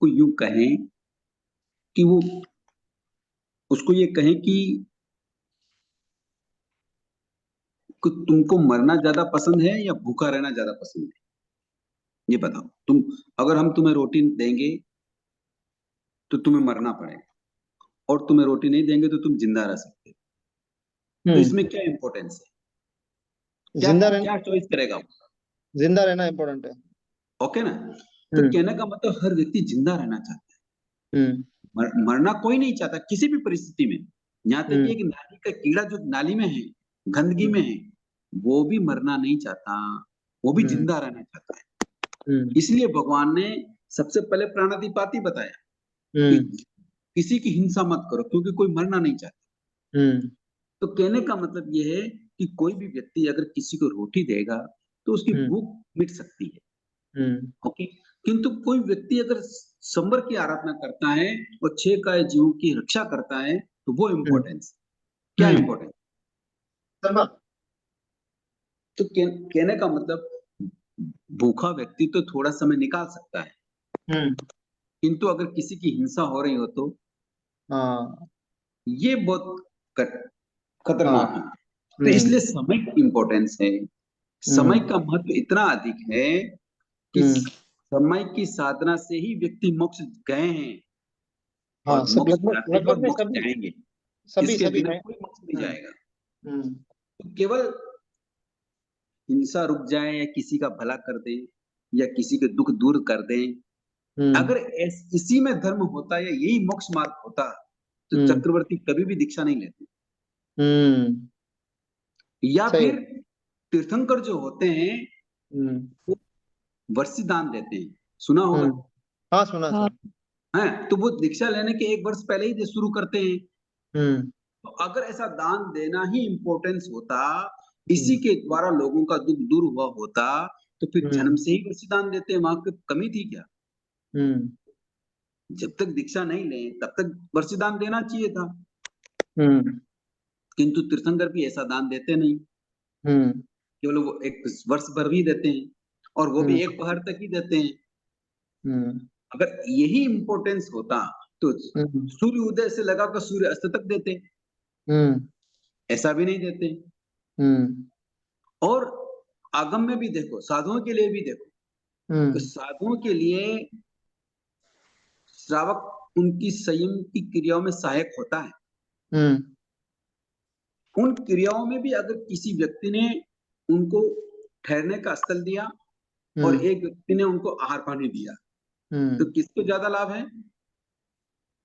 Speaker 2: को यूं कहें कि वो उसको ये कहें कि तुमको मरना ज्यादा पसंद है या भूखा रहना ज्यादा पसंद है, ये बताओ। तुम अगर हम तुम्हें रोटी देंगे तो तुम्हें मरना पड़ेगा, और तुम्हें रोटी नहीं देंगे तो तुम जिंदा रह सकते हो। तो इसमें क्या इंपॉर्टेंस है? क्या
Speaker 6: जिंदा रहना,
Speaker 2: क्या चॉइस करेगा वो?
Speaker 6: जिंदा रहना इम्पोर्टेंट है।
Speaker 2: ओके ना? तो कहने का मतलब हर व्यक्ति जिंदा रहना चाहता है। मरना कोई नहीं चाहता किसी भी परिस्थिति में। यहाँ तक कि एक नाली का कीड़ा जो नाली में है, गंदगी में है, वो भी मरना नहीं चाहता, वो भी जिंदा रहना चाहता है। इसलिए भगवान ने सबसे पहले प्राणातिपाती बताया कि किसी की हिंसा मत करो, क्योंकि कोई मरना नहीं चाहता। तो कहने का मतलब ये है कि कोई भी व्यक्ति अगर किसी को रोटी देगा तो उसकी भूख मिट सकती है, ओके। किंतु कोई व्यक्ति अगर संबर की आराधना करता है और 6 काय जीवों की रक्षा करता है तो वो इम्पोर्टेंस क्या इम्पोर्टेंस? तो कहने का मतलब भूखा व्यक्ति तो थोड़ा समय निकाल सकता है, किंतु अगर किसी की हिंसा हो रही हो तो ये बहुत खतरनाक है। तो इसलिए समय की इम्पोर्टेंस है। समय का महत्व इतना अधिक है कि समय की साधना से ही व्यक्ति मोक्ष गए हैं
Speaker 6: हाँ,
Speaker 2: और
Speaker 6: सब
Speaker 2: मोक्ष
Speaker 6: लगभग
Speaker 2: जाते हैं और
Speaker 6: लगभग में
Speaker 2: मोक्ष
Speaker 6: सभी
Speaker 2: जाएंगे।
Speaker 6: सभी
Speaker 2: इसके
Speaker 6: सभी
Speaker 2: बिना
Speaker 6: में।
Speaker 2: कोई मोक्ष नहीं जाएगा।
Speaker 6: हम्म
Speaker 2: तो केवल हिंसा रुक जाए या किसी का भला कर दें या किसी के दुख दूर कर दें, अगर इसी में धर्म होता या यही मोक्ष मार्ग होता तो चक्रवर्ती कभी भी दीक्षा नहीं लेते। या
Speaker 6: सही।
Speaker 2: फिर तीर्थंकर जो होते हैं
Speaker 6: हम्म
Speaker 2: वो वर्षी दान देते हैं, सुना होगा।
Speaker 6: हाँ, सुना
Speaker 1: हाँ
Speaker 6: सर।
Speaker 2: है तो वो दीक्षा लेने के 1 वर्ष पहले ही शुरू करते हैं।
Speaker 6: हम्म
Speaker 2: तो अगर ऐसा दान देना ही इम्पोर्टेंस होता, इसी के द्वारा लोगों का दुख दूर हुआ होता, तो फिर जन्म से ही वर्षी दान देते हैं, वहां की कमी थी क्या?
Speaker 6: हम्म
Speaker 2: जब तक दीक्षा नहीं ले तब तक वर्षी दान देना चाहिए था,
Speaker 6: हम्म
Speaker 2: किंतु तीर्थंकर भी ऐसा दान देते नहीं,
Speaker 6: हम्म
Speaker 2: केवल वो 1 वर्ष भर भी देते हैं और वो भी 1 पहर तक ही देते हैं।
Speaker 6: हम्म
Speaker 2: अगर यही इम्पोर्टेंस होता तो
Speaker 6: हम्म
Speaker 2: सूर्य उदय से लगाकर सूर्य अस्त तक देते,
Speaker 6: हम्म
Speaker 2: ऐसा भी नहीं देते।
Speaker 6: हम्म
Speaker 2: और आगम में भी देखो, साधुओं के लिए भी देखो, तो साधुओं के लिए श्रावक उनकी संयम की क्रियाओं में सहायक होता है।
Speaker 6: हम्म
Speaker 2: उन क्रियाओं में भी अगर किसी व्यक्ति ने उनको ठहरने का स्थल दिया और एक व्यक्ति ने उनको आहार पानी दिया, तो किसको ज्यादा लाभ है?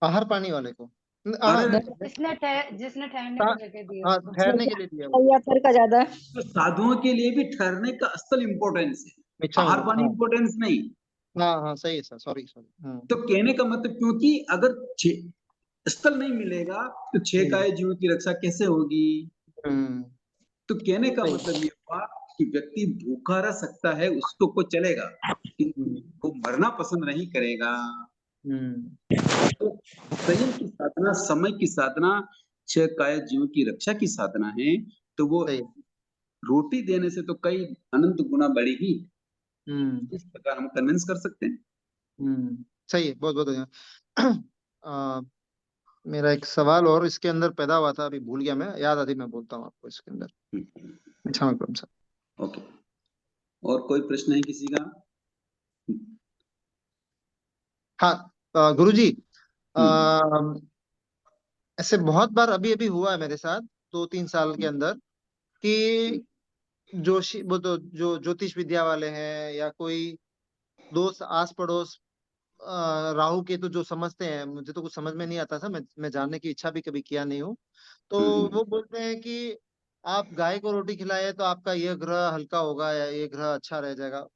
Speaker 6: आहार पानी वाले को।
Speaker 2: अरे
Speaker 7: जिसने ठहरने को जगह दी
Speaker 6: हाँ,
Speaker 7: उसको।
Speaker 6: ठहरने के लिए दिया वो।
Speaker 1: यात्रा का ज्यादा है।
Speaker 2: तो साधुओं के लिए भी ठहरने का स्थल इम्पोर्टेंस है,
Speaker 6: मिच्छा
Speaker 2: आहार
Speaker 6: में,
Speaker 2: पानी
Speaker 6: हाँ
Speaker 2: इम्पोर्टेंस नहीं।
Speaker 6: हाँ हाँ, सही है सर, सॉरी सॉरी।
Speaker 2: तो कहने का मतलब, क्योंकि अगर स्थल नहीं मिलेगा तो 6 काय जीवों की रक्षा कैसे होगी? तो कहने का
Speaker 6: सही।
Speaker 2: मतलब ये हुआ कि व्यक्ति भूखा रह सकता है, उसको को चलेगा, वो मरना पसंद नहीं करेगा। तो संयम की साधना, समय की साधना, 6 काय जीवों की रक्षा की साधना है। तो वो
Speaker 6: सही।
Speaker 2: रोटी देने से तो कई अनंत गुना बढ़ेगी।
Speaker 6: हम्म
Speaker 2: इस प्रकार हम कन्विंस कर सकते हैं।
Speaker 6: सही है, बहुत बहुत बढ़िया। मेरा एक सवाल और इसके अंदर पैदा हुआ था, अभी भूल गया मैं, याद आती मैं बोलता हूँ आपको इसके अंदर। क्षमा करो सर।
Speaker 2: ओके, और कोई प्रश्न है किसी का?
Speaker 6: हाँ गुरुजी, ऐसे बहुत बार अभी अभी हुआ है मेरे साथ 2-3 साल के अंदर कि वो तो जो ज्योतिष विद्या वाले हैं या कोई दोस्त आस पड़ोस राहु केतु जो समझते हैं, मुझे तो कुछ समझ में नहीं आता था, मैं जानने की इच्छा भी कभी किया नहीं हूँ। तो वो बोलते हैं कि आप गाय को रोटी खिलाए तो आपका ये ग्रह हल्का होगा या ये ग्रह अच्छा रह जाएगा,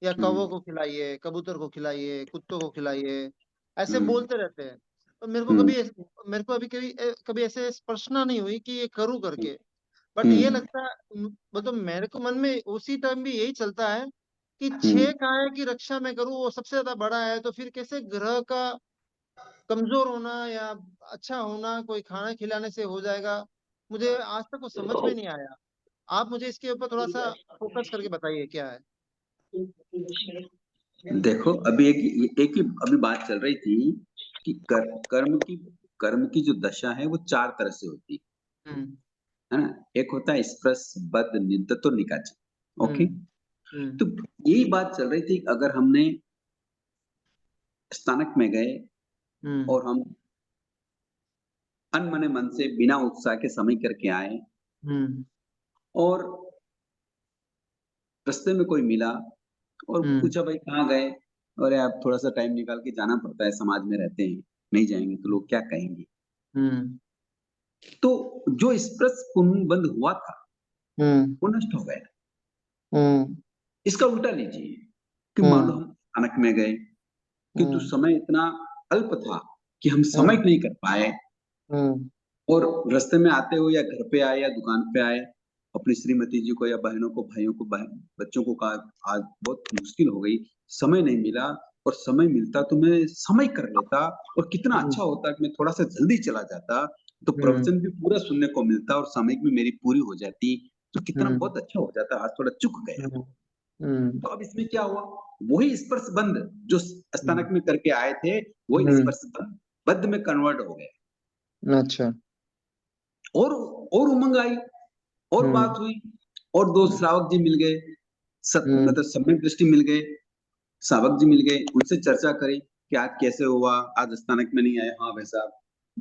Speaker 6: या कौवों को खिलाइए, कबूतर को खिलाइए, कुत्तों को खिलाइए, ऐसे बोलते रहते हैं। तो मेरे को अभी कभी कभी ऐसे स्पर्शना नहीं हुई कि ये करूँ करके, बट ये लगता है, मतलब मेरे को मन में उसी टाइम भी यही चलता है कि 6 काय की रक्षा मैं करूँ, वो सबसे ज्यादा बड़ा है, तो फिर कैसे ग्रह का कमजोर होना या अच्छा होना कोई खाना खिलाने से हो जाएगा, मुझे आज तक वो समझ में नहीं आया। आप मुझे इसके ऊपर थोड़ा सा फोकस करके बताइए क्या है।
Speaker 2: देखो, अभी एक ही अभी बात चल रही थी कि कर्म की जो दशा है वो 4 तरह से होती
Speaker 6: हम्म
Speaker 2: है ना। एक होता है स्पर्श, बद्ध, निंदत और निकाच। ओके,
Speaker 6: हम्म
Speaker 2: तो यही बात चल रही थी, अगर हमने स्थानक में गए
Speaker 6: हम्म
Speaker 2: और हम अनमने मन से बिना उत्साह के समय करके आए
Speaker 6: हम्म
Speaker 2: और रास्ते में कोई मिला और
Speaker 6: हम्म
Speaker 2: पूछा भाई कहाँ गए, अरे आप थोड़ा सा टाइम निकाल के जाना पड़ता है, समाज में रहते हैं, नहीं जाएंगे तो लोग क्या कहेंगे।
Speaker 6: हम्म
Speaker 2: तो जो स्पर्श बंद हुआ था
Speaker 6: हम्म
Speaker 2: वो नष्ट हो गया।
Speaker 6: हम्म
Speaker 2: इसका उल्टा लीजिए कि मान लो
Speaker 6: हम्म
Speaker 2: हम स्थानक में गए किंतु
Speaker 6: हम्म
Speaker 2: समय इतना अल्प था कि हम समय
Speaker 6: हम्म
Speaker 2: नहीं कर पाए
Speaker 6: हम्म
Speaker 2: और रास्ते में आते हुए या घर पे आए या दुकान पे आए, अपनी श्रीमती जी को या बहनों को, भाइयों को, बच्चों को कहा आज बहुत मुश्किल हो गई, समय नहीं मिला, और समय मिलता तो मैं समय कर लेता और कितना अच्छा होता कि मैं थोड़ा सा जल्दी चला जाता, तो प्रवचन भी पूरा सुनने को मिलता और समय भी मेरी पूरी हो जाती, तो कितना बहुत अच्छा हो जाता, आज थोड़ा चूक गया। तो अब इसमें क्या हुआ, वही स्पर्श बंद जो स्थानक में करके आए थे वही स्पर्श बंद बद्ध में कन्वर्ट हो गए।
Speaker 6: अच्छा।
Speaker 2: और उमंग आई और बात हुई और 2 श्रावक जी मिल गए, मतलब सम्यक दृष्टि मिल गए, श्रावक जी मिल गए, उनसे चर्चा करी कि आज कैसे हुआ, आज स्थानक में नहीं आए, हाँ भाई साहब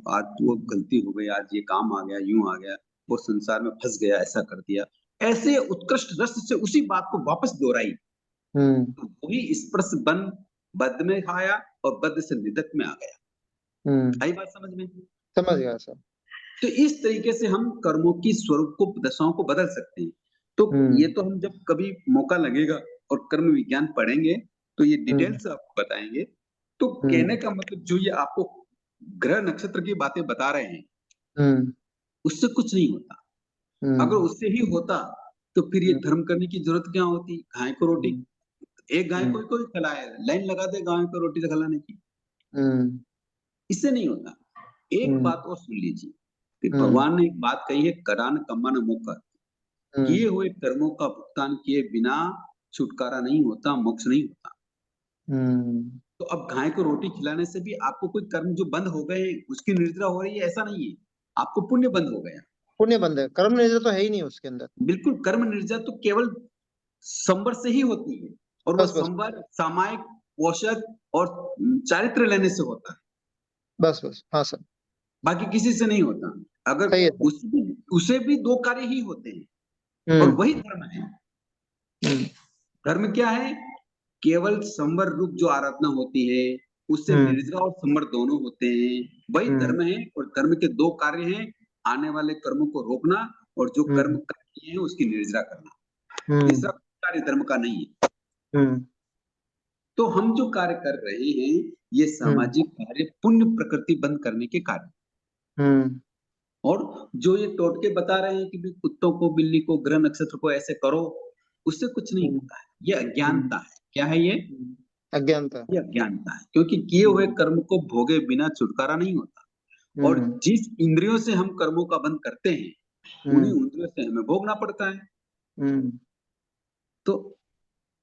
Speaker 2: आज वो गलती हो गई, आज ये काम आ गया, यूं आ गया, वो संसार में फंस गया, ऐसा कर दिया, ऐसे उत्कृष्ट रस से उसी बात को वापस दोहराई। तो वही स्पर्श बंद बद्ध में आया और बद्ध से निदक में आ गया। आई बात समझ में?
Speaker 6: समझ गया सर।
Speaker 2: तो इस तरीके से हम कर्मों की स्वरूप को, दशाओं को बदल सकते हैं। तो ये तो हम जब कभी मौका लगेगा और कर्म विज्ञान पढ़ेंगे तो ये डिटेल से आपको बताएंगे। तो कहने का मतलब जो ये आपको ग्रह नक्षत्र की बातें बता रहे हैं उससे कुछ नहीं होता। अगर उससे ही होता तो फिर ये धर्म करने की जरूरत क्या होती, गाय को रोटी, एक गाय कोई कोई खिलाए, लाइन लगा दे गाय को रोटी खिलाने की, इससे नहीं होता। एक बात और सुन लीजिए कि भगवान ने एक बात कही है, करान कम्मन मुकर, किए हुए कर्मों का भुगतान किए बिना छुटकारा नहीं होता, मोक्ष नहीं होता। तो अब गाय को रोटी खिलाने से भी आपको कोई कर्म जो बंद हो गए उसकी निर्जरा हो रही है ऐसा नहीं है, आपको पुण्य बंद हो गया।
Speaker 6: पुण्य बंद है, कर्म निर्जर तो है ही नहीं उसके अंदर।
Speaker 2: बिल्कुल, कर्म निर्जरा तो केवल संवर से ही होती है और वो
Speaker 6: बस बस
Speaker 2: संवर सामायिक पोषक और चारित्र लेने से होता है,
Speaker 6: बस बस, हाँ सर,
Speaker 2: बाकी किसी से नहीं होता। अगर
Speaker 6: सही है सर।
Speaker 2: उसे भी 2 कार्य ही होते हैं और वही धर्म है। धर्म क्या है, केवल संवर रूप जो आराधना होती है उससे निर्जरा और संवर दोनों होते हैं, वही धर्म है। और धर्म के 2 कार्य हैं, आने वाले कर्मों को रोकना और जो कर्म कर किए हैं उसकी निर्जरा करना। तीसरा कार्य धर्म का नहीं है। तो हम जो कार्य कर रहे हैं ये सामाजिक कार्य, पुण्य प्रकृति बंद करने के कार्य। और जो ये टोटके बता रहे हैं कि भी कुत्तों को, बिल्ली को, ग्रह नक्षत्र को ऐसे करो, उससे कुछ नहीं होता है, ये अज्ञानता है। क्या है ये?
Speaker 6: अज्ञानता।
Speaker 2: ये अज्ञानता है, क्योंकि किए हुए कर्म को भोगे बिना छुटकारा नहीं होता। और जिस इंद्रियों से हम कर्मों का बंध करते हैं उन्हीं इंद्रियों से हमें भोगना पड़ता है। तो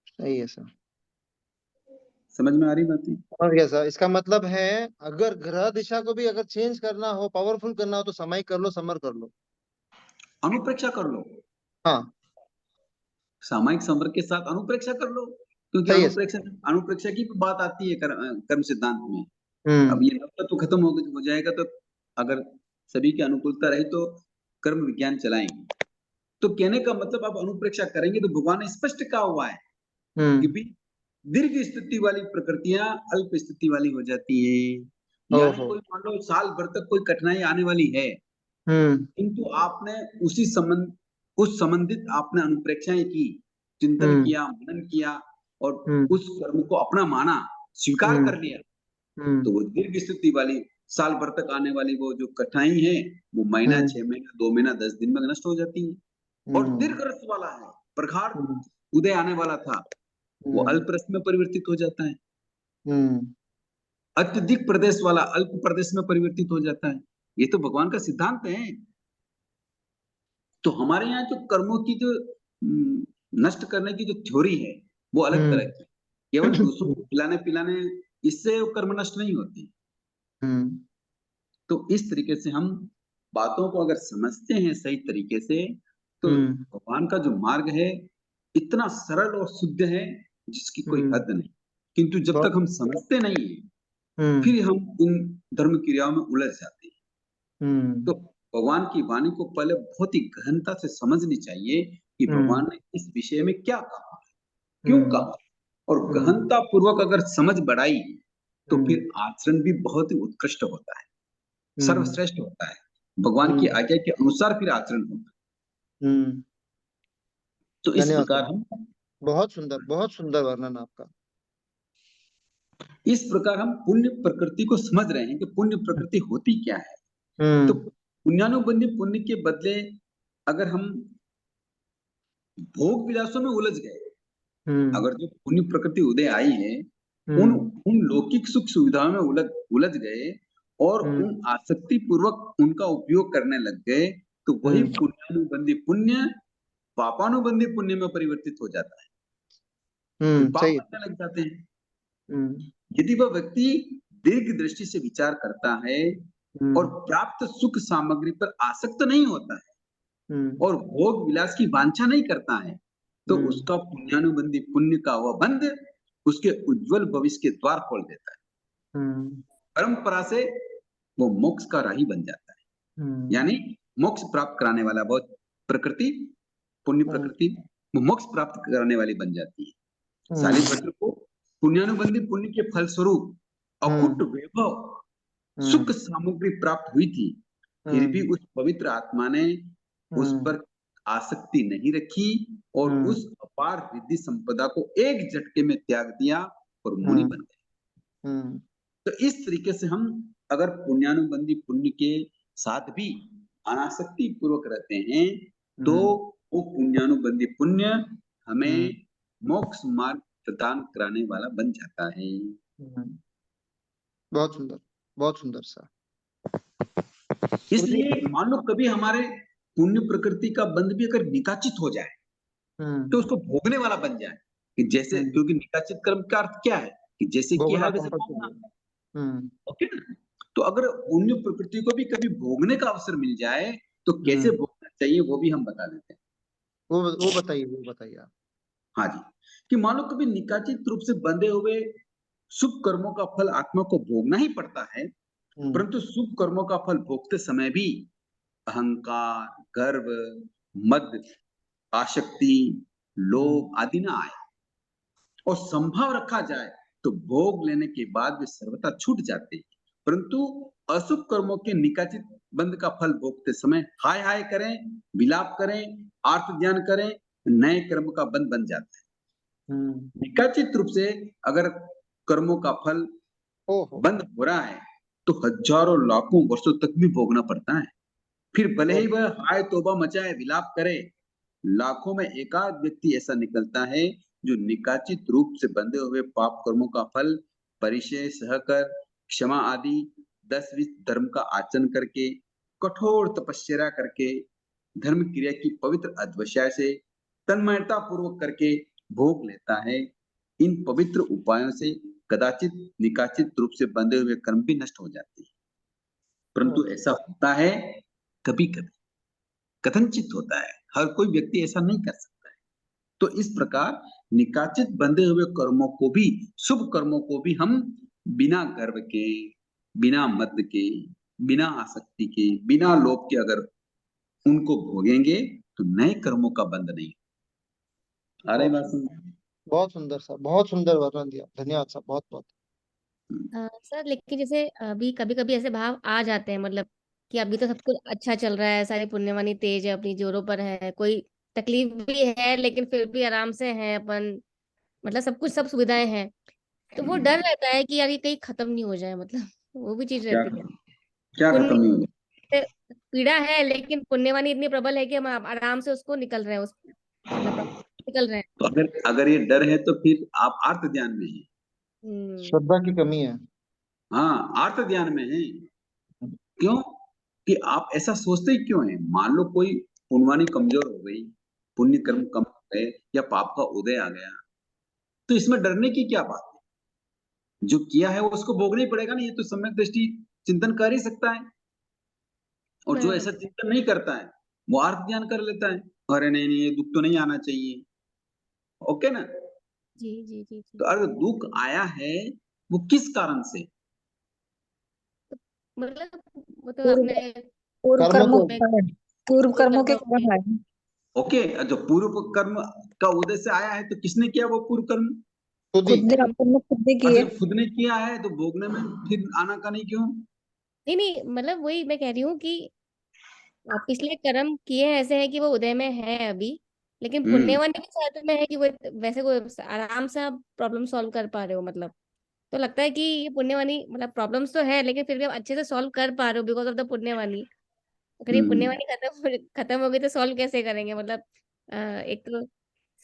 Speaker 6: सही है सर।
Speaker 2: समझ में आ रही बातें?
Speaker 6: समझ गया सर। इसका मतलब है अगर ग्रह दिशा को भी अगर चेंज करना हो, पावरफुल करना हो, तो समय कर लो, समर कर लो।
Speaker 2: अनुप्रेक्षा कर लो।
Speaker 6: हाँ
Speaker 2: सामायिक समर के साथ अनुप्रेक्षा कर लो, क्योंकि
Speaker 6: सही है सर।
Speaker 2: अनुप्रेक्षा की भी बात आती है कर्म सिद्धांत में। अब
Speaker 6: हम्म
Speaker 2: ये नवता तो खत्म हो जाएगा, तो अगर सभी की अनुकूलता रही तो कर्म विज्ञान चलाएंगे। तो कहने का मतलब आप अनुप्रेक्षा करेंगे तो भगवान ने स्पष्ट कहा हुआ है कि भी दीर्घ स्थिति वाली प्रकृतियां अल्प स्थिति वाली हो जाती है। यानी
Speaker 6: ओहो।
Speaker 2: कोई मान लो साल भर तक कोई कठिनाई आने वाली है, किंतु आपने उस संबंधित आपने अनुप्रेक्षाएं की, चिंतन किया, मनन किया और उस कर्म को अपना माना, स्वीकार कर लिया, तो वो दीर्घ स्थिति वाली साल भर तक आने वाली वो जो कठिनाई है, वो महीना, 6 महीना, 2 महीना, 10 दिन में नष्ट हो जाती है। और दीर्घ रस वाला है, प्रगाढ़ उदय आने वाला था, वो अल्प रस में परिवर्तित हो जाता है। अत्यधिक प्रदेश वाला अल्प प्रदेश में परिवर्तित हो जाता है। ये तो भगवान का सिद्धांत है। तो हमारे यहाँ जो कर्मों की जो नष्ट करने की जो थ्योरी है, वो अलग तरह की। केवल दूसरों को खिलाने पिलाने, इससे कर्म नष्ट नहीं होते। तो इस तरीके से हम बातों को अगर समझते हैं सही तरीके से, तो भगवान का जो मार्ग है इतना सरल और शुद्ध है जिसकी कोई हद नहीं। किंतु जब तक हम समझते नहीं है, फिर हम इन धर्म क्रियाओं में उलझ जाते हैं। तो भगवान की वाणी को पहले बहुत ही गहनता से समझनी चाहिए कि भगवान ने इस विषय में क्या कहा, क्यों कहा, और गहनता पूर्वक अगर समझ बढ़ाई तो फिर आचरण भी बहुत ही उत्कृष्ट होता है, सर्वश्रेष्ठ होता है। भगवान की आज्ञा के अनुसार फिर आचरण होता है। तो इस
Speaker 6: धन्यवाद
Speaker 2: प्रकार
Speaker 6: सर।
Speaker 2: हम
Speaker 6: बहुत सुंदर वर्णन आपका।
Speaker 2: इस प्रकार हम पुण्य प्रकृति को समझ रहे हैं कि पुण्य प्रकृति होती क्या है। तो पुण्यानुबंधी पुण्य के बदले अगर हम भोग विलासों में उलझ गए, अगर जो पुण्य प्रकृति उदय आई है उन लौकिक सुख सुविधाओं में उलझ गए और उन आसक्ति पूर्वक उनका उपयोग करने लग गए, तो वही पुण्यानुबंधी पुण्य पापानुबंधी पुण्य में परिवर्तित हो जाता है। फिर पाप करने लग जाते हैं। यदि वह व्यक्ति दीर्घ दृष्टि से विचार करता है और प्राप्त सुख सामग्री पर आसक्त नहीं होता है और भोग विलास की वांछा नहीं करता है, तो उसका पुण्यानुबंधी पुण्य का वह बंध उसके उज्जवल भविष्य के द्वार खोल देता है। परंपरा से वो मोक्ष का राही बन जाता है। यानी मोक्ष प्राप्त कराने वाला वो प्रकृति, पुण्य प्रकृति, वो मोक्ष प्राप्त कराने वाली बन जाती है। शालिभद्र को पुण्यानुबंधी पुण्य के फलस्वरूप अकुट वैभव, सुख सामग्री प्राप्त हुई थी, फिर भी उस पवित्र आत्मा ने उस पर आसक्ति नहीं रखी और उस अपार रिद्धि संपदा को एक झटके में त्याग दिया और मुनि बन गए। तो इस तरीके से हम अगर पुण्यानुबंधी पुण्य के साथ भी अनासक्ति पूर्वक रहते हैं, तो वो पुण्यानुबंधी पुण्य हमें मोक्ष मार्ग प्रदान कराने वाला बन जाता है।
Speaker 6: बहुत सुंदर सर।
Speaker 2: इसलिए मान लो कभी हमारे पुण्य प्रकृति का बंध भी अगर निकाचित हो जाए, तो उसको भोगने वाला बन जाए कि जैसे, क्योंकि निकाचित कर्म का अर्थ क्या है कि जैसे किया है वैसे भोगना। ओके ना? तो अगर पुण्य प्रकृति को भी कभी भोगने का अवसर मिल जाए तो कैसे भोगना चाहिए वो भी हम बता देते हैं।
Speaker 6: वो बताइए आप।
Speaker 2: हाँ जी, कि मान लो कभी निकाचित रूप से बंधे हुए शुभ कर्मों का फल आत्मा को भोगना ही पड़ता है, परंतु शुभ कर्मों का फल भोगते समय भी अहंकार, गर्व, मद, आसक्ति, लोभ आदि ना आए और संभाव रखा जाए तो भोग लेने के बाद वे सर्वथा छूट जाते हैं। परंतु अशुभ कर्मों के निकाचित बंध का फल भोगते समय हाय हाय करें, विलाप करें, आर्त ध्यान करें, नए कर्म का बंध बन जाता है। निकाचित रूप से अगर कर्मों का फल बंद हो रहा है तो हजारों लाखों वर्षों तक भी भोगना पड़ता है। फिर भले ही वह हाय तौबा मचाए, विलाप करे, लाखों में एकाध व्यक्ति ऐसा निकलता है जो निकाचित रूप से बंधे हुए पाप कर्मों का फल परिचय सहकर, क्षमा आदि 10-20 धर्म का आचरण करके, कठोर तपस्या करके, धर्म क्रिया की पवित्र अध्यवसाय से तन्मयता पूर्वक करके भोग लेता है। इन पवित्र उपायों से कदाचित निकाचित रूप से बंधे हुए कर्म भी नष्ट हो जाते हैं, परंतु ऐसा होता है कभी कभी, कथनचित होता है, हर कोई व्यक्ति ऐसा नहीं कर सकता है। तो इस प्रकार निकाचित बंधे हुए कर्मों को भी, शुभ कर्मों को भी हम बिना गर्व के, बिना मद के, बिना आसक्ति के, बिना लोभ के अगर उनको भोगेंगे तो नए कर्मों का बंध नहीं। आ रही बात समझ?
Speaker 6: बहुत सुंदर सर, बहुत सुंदर वर्णन दिया, धन्यवाद सर, बहुत बहुत।
Speaker 4: सर लेकिन जैसे अभी कभी कभी ऐसे भाव आ जाते हैं, मतलब कि अभी तो सब कुछ अच्छा चल रहा है, सारी पुण्यवानी तेज है, अपनी जोरों पर है, कोई तकलीफ भी है लेकिन फिर भी आराम से है अपन, मतलब सब कुछ, सब सुविधाएं हैं, तो वो डर रहता है कि यार ये कहीं खत्म नहीं हो जाए, मतलब वो भी चीज
Speaker 2: क्या
Speaker 4: रहती है।
Speaker 2: क्या खत्म
Speaker 4: पुण्य
Speaker 2: नहीं होगा?
Speaker 4: से पीड़ा है लेकिन पुण्यवानी इतनी प्रबल है कि हम आराम से उसको निकल रहे हैं, उस मतलब निकल रहे हैं।
Speaker 2: तो अगर ये डर है तो फिर आप आर्त ध्यान में हैं।
Speaker 6: श्रद्धा की कमी है।
Speaker 2: हाँ, आर्त ध्यान में है। क्यों कि आप ऐसा सोचते ही क्यों हैं? मान लो कोई पुण्यवानी कमजोर हो गई, पुण्य कर्म कम हो गए, या पाप का उदय आ गया, तो इसमें डरने की क्या बात है? जो किया है वो उसको भोगना ही पड़ेगा ना, ये तो सम्यक दृष्टि चिंतन कर ही सकता है। और जो ऐसा चिंतन नहीं करता है वो आर्त ध्यान कर लेता है, अरे नहीं नहीं ये दुख तो नहीं आना चाहिए। ओके ना?
Speaker 4: जी जी जी जी।
Speaker 2: तो अगर दुख आया है वो किस कारण से?
Speaker 4: मतलब वो तो
Speaker 1: पूर्व
Speaker 4: आपने
Speaker 1: पूर्व
Speaker 6: कर्मों
Speaker 1: कर्मों
Speaker 6: को-
Speaker 1: के कारण, पूर्व कर्मों के कारण आए।
Speaker 2: ओके, जो पूर्व कर्म का उदय से आया है तो किसने किया वो पूर्व कर्म?
Speaker 6: खुद ही।
Speaker 1: खुद ने, अपन ने खुद ने
Speaker 2: और
Speaker 1: किए।
Speaker 2: जब खुद ने किया है तो भोगने में फिर आना का नहीं क्यों?
Speaker 4: नहीं नहीं, मतलब वही मैं कह रही हूँ कि आप पिछले कर्म किए हैं ऐसे हैं कि वो उदय में है अभी, लेकिन पुण्यवान के साथ में है कि वो वैसे को आराम से आप प्रॉब्लम सॉल्व कर पा रहे हो, मतलब तो लगता है कि ये पुण्यवानी, मतलब प्रॉब्लम्स तो है लेकिन फिर भी आप अच्छे से सॉल्व कर पा रहे हो बिकॉज ऑफ द पुण्यवानी। अगर ये पुण्यवानी खत्म हो गई तो सॉल्व कैसे करेंगे, मतलब एक तो